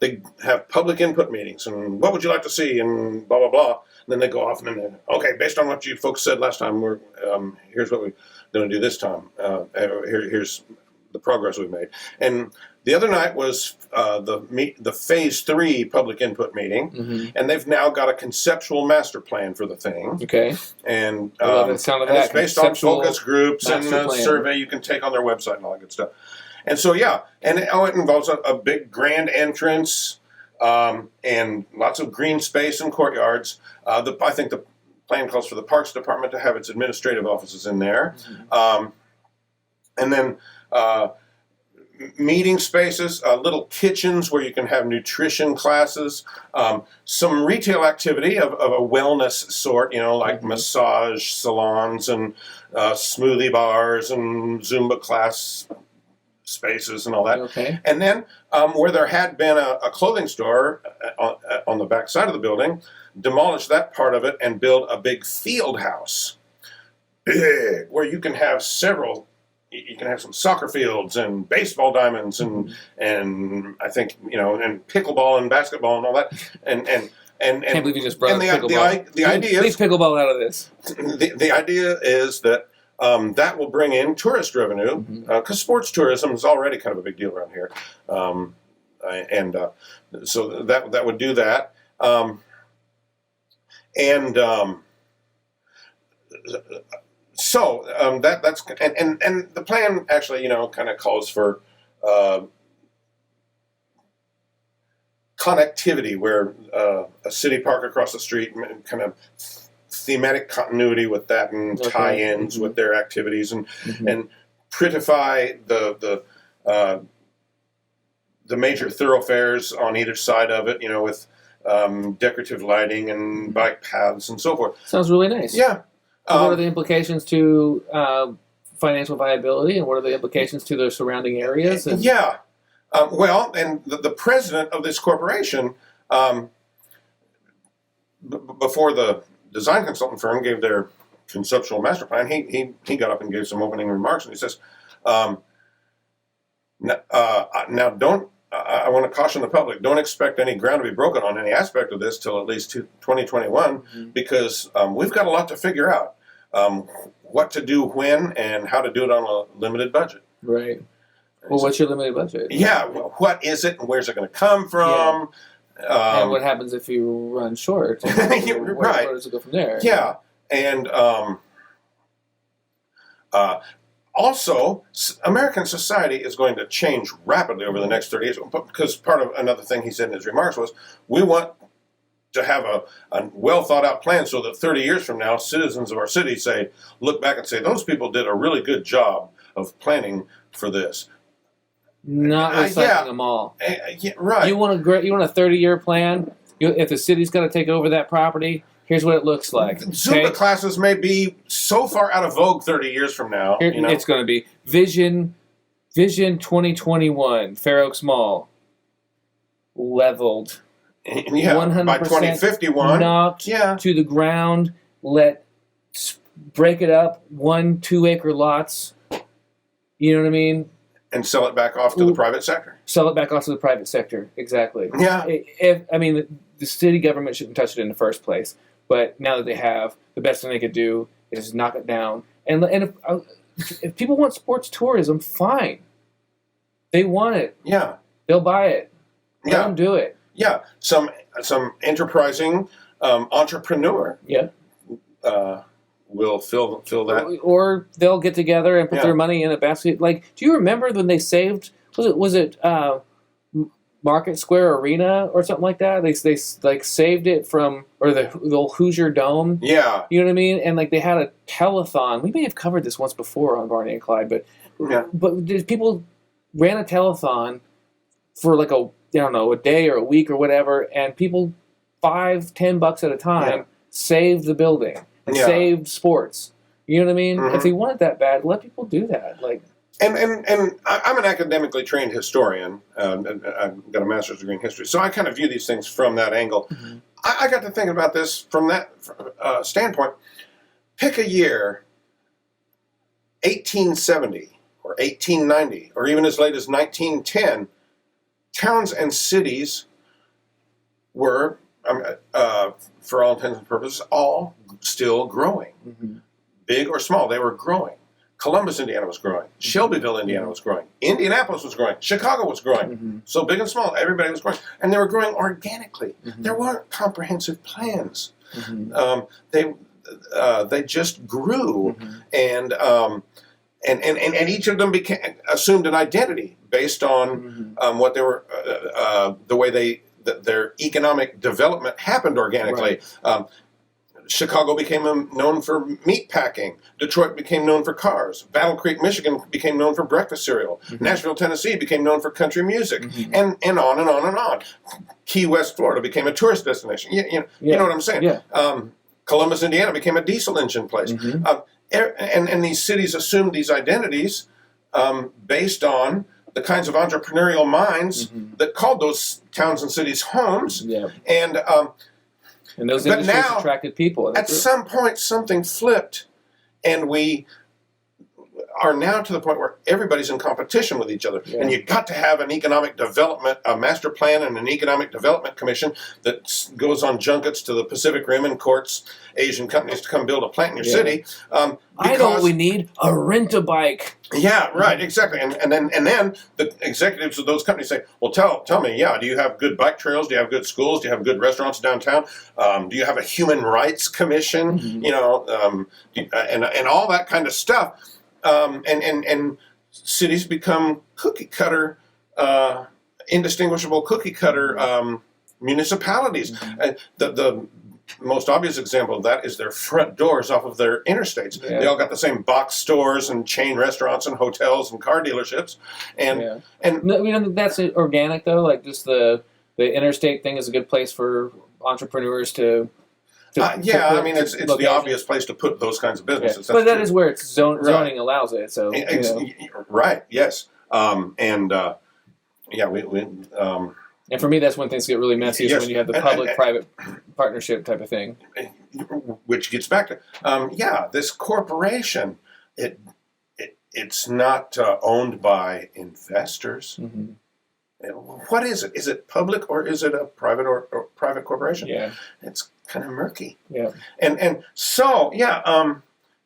they have public input meetings, and what would you like to see, and blah, blah, blah. And then they go off and then, okay, based on what you folks said last time, here's what we're going to do this time. Here's the progress we've made. And the other night was the Phase 3 public input meeting, and they've now got a conceptual master plan for the thing. And, and it's based on focus groups and a survey you can take on their website and all that good stuff. And so, and it involves a big grand entrance and lots of green space and courtyards. I think the plan calls for the Parks Department to have its administrative offices in there. And then meeting spaces, little kitchens where you can have nutrition classes, some retail activity of a wellness sort, like massage salons and smoothie bars and Zumba class spaces and all that. And then where there had been a clothing store on the back side of the building, demolish that part of it and build a big field house, where you can have several. You can have some soccer fields and baseball diamonds and I think and pickleball and basketball and all that and
can't believe you just brought up pickleball.
The idea
leave pickleball out of this.
The idea is that that will bring in tourist revenue because sports tourism is already kind of a big deal around here, so that would do that, So that's and the plan actually, kind of calls for connectivity, where a city park across the street, kind of thematic continuity with that, and tie-ins with their activities, and prettify the major thoroughfares on either side of it, with decorative lighting and bike paths and so forth.
Sounds really nice.
Yeah.
What are the implications to financial viability, and what are the implications to the surrounding areas? And...
Yeah. Well, and the president of this corporation, before the design consultant firm gave their conceptual master plan, he got up and gave some opening remarks, and he says, now don't, I want to caution the public, don't expect any ground to be broken on any aspect of this till at least 2021, because we've got a lot to figure out. What to do when, and how to do it on a limited budget.
Right. Well, what's your limited budget?
Yeah, what is it, and where's it going to come from?
Yeah. And what happens if you run short? Where does it go from there?
Yeah, and also, American society is going to change rapidly over the next 30 years, because part of another thing he said in his remarks was, we want to have a well-thought-out plan so that 30 years from now, citizens of our city look back and say, those people did a really good job of planning for this.
Not recycling them all.
Yeah, right.
You want a 30-year plan? If the city's going to take over that property, here's what it looks like.
Zumba classes may be so far out of vogue 30 years from now.
It's going to be Vision 2021, Fair Oaks Mall, leveled.
Yeah, 100% by 2051.
Knocked to the ground. Break it up, 1-2 acre lots. You know what I mean?
And sell it back off to the private sector.
Sell it back off to the private sector, exactly.
Yeah.
The city government shouldn't touch it in the first place. But now that they have, the best thing they could do is knock it down. And if people want sports tourism, fine. They want it.
Yeah.
They'll buy it. Let them do it.
Yeah. Some enterprising entrepreneur.
Yeah.
Will fill that,
or they'll get together and put their money in a basket. Like, do you remember when they saved? Was it Market Square Arena or something like that? They like saved it from, or the old Hoosier Dome.
Yeah,
you know what I mean. And like they had a telethon. We may have covered this once before on Barney and Clyde, but people ran a telethon for like a day or a week or whatever, and people $5-10 at a time saved the building. Saved sports. You know what I mean? If they want it that bad, let people do that. Like,
and I'm an academically trained historian. And I've got a master's degree in history, so I kind of view these things from that angle. I got to thinking about this from that standpoint. Pick a year, 1870 or 1890, or even as late as 1910. Towns and cities were, for all intents and purposes, all still growing. Big or small, they were growing. Columbus, Indiana was growing. Shelbyville, Indiana was growing. Indianapolis was growing. Chicago was growing. So big and small, everybody was growing. And they were growing organically. There weren't comprehensive plans. They just grew. And each of them assumed an identity based on what they were, the way their economic development happened organically. Right. Chicago became known for meat packing. Detroit became known for cars. Battle Creek, Michigan became known for breakfast cereal. Nashville, Tennessee became known for country music. And on and on and on. Key West, Florida became a tourist destination. You know what I'm saying?
Yeah.
Columbus, Indiana became a diesel engine place. And these cities assumed these identities based on the kinds of entrepreneurial minds that called those towns and cities homes. Yeah.
And those industries attracted people.
At some point, something flipped, and are now to the point where everybody's in competition with each other. And you've got to have an economic development, a master plan and an economic development commission that goes on junkets to the Pacific Rim and courts Asian companies to come build a plant in your city.
I know what we need, a rent-a-bike.
Yeah, right, exactly. And then the executives of those companies say, well, tell me, do you have good bike trails? Do you have good schools? Do you have good restaurants downtown? Do you have a human rights commission? You know, and all that kind of stuff. And cities become cookie cutter, indistinguishable cookie cutter municipalities. The most obvious example of that is their front doors off of their interstates. They all got the same box stores and chain restaurants and hotels and car dealerships. And
no, you know, that's organic though. Like just the interstate thing is a good place for entrepreneurs to
I mean, it's the obvious place to put those kinds of businesses.
But that is where it's zoning allows it. So
right, yes,
and for me, that's when things get really messy. Is when you have the public-private partnership type of thing.
Which gets back to this corporation. It's not owned by investors. What is it? Is it public or is it a private or private corporation?
Yeah,
it's kind of murky.
Yeah,
and so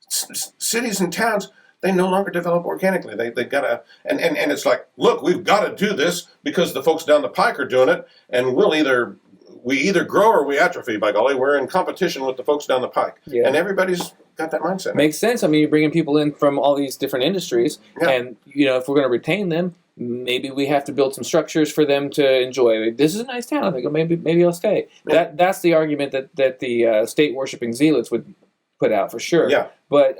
cities and towns, they no longer develop organically. They gotta and it's like, look, we've got to do this because the folks down the pike are doing it, and we either grow or we atrophy. By golly, we're in competition with the folks down the pike, and everybody's got that mindset.
Makes sense. I mean, you're bringing people in from all these different industries, and you know, if we're going to retain them, maybe we have to build some structures for them to enjoy. This is a nice town. I think maybe I'll stay. That's the argument that the state worshiping zealots would put out for sure.
Yeah.
But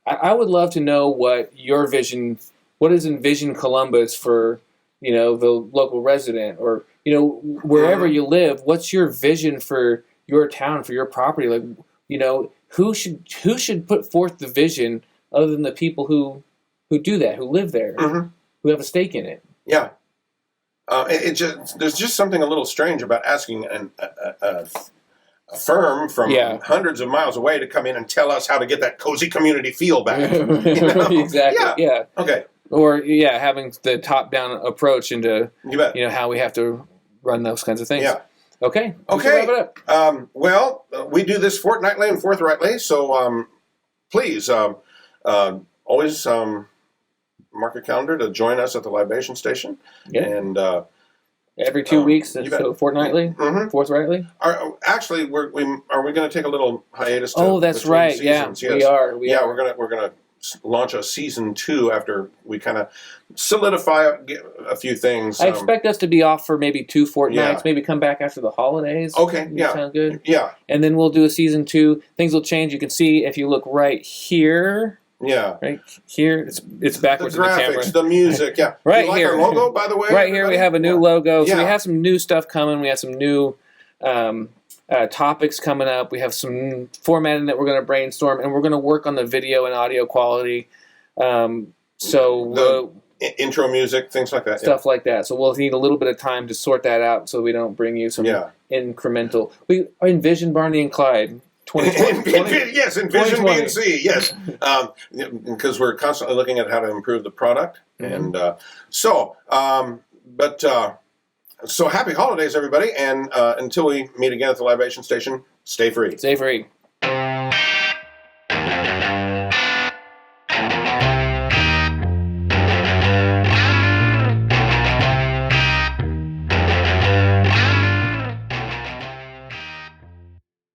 I would love to know what your vision, what is Envision Columbus for, you know, the local resident, or you know, wherever you live. What's your vision for your town, for your property? Like, you know, who should put forth the vision other than the people who do that, who live there, who have a stake in it?
Yeah. There's just something a little strange about asking a firm from hundreds of miles away to come in and tell us how to get that cozy community feel back. You know?
Exactly. Yeah.
Okay.
Or having the top-down approach into how we have to run those kinds of things.
Yeah.
Okay.
Okay.
Wrap it up.
Well, we do this fortnightly and forthrightly, so please always mark your calendar to join us at the Libation Station.
Yeah.
And
every 2 weeks, so fortnightly, forthrightly.
Actually, are we going to take a little hiatus?
Oh, that's right.
Seasons?
Yeah,
yes.
we are.
We're gonna launch a season 2 after we kind of solidify a few things.
I expect us to be off for maybe 2 fortnights. Maybe come back after the holidays.
Okay.
Sound good.
Yeah.
And then we'll do a season 2. Things will change. You can see if you look right here.
Yeah.
Right here, it's backwards
the graphics,
in the camera.
The music, yeah.
Right
you like
here.
Our logo, by the way.
Right here, we have a new logo. So
Yeah.
we have some new stuff coming. We have some new topics coming up. We have some formatting that we're going to brainstorm, and we're going to work on the video and audio quality.
Intro music, things like that.
Stuff like that. So we'll need a little bit of time to sort that out, so we don't bring you some incremental. We envision Barney and Clyde. 2020.
Yes, Envision BNC. Yes, because we're constantly looking at how to improve the product, and so happy holidays, everybody, and until we meet again at the Libation Station, stay free.
Stay free.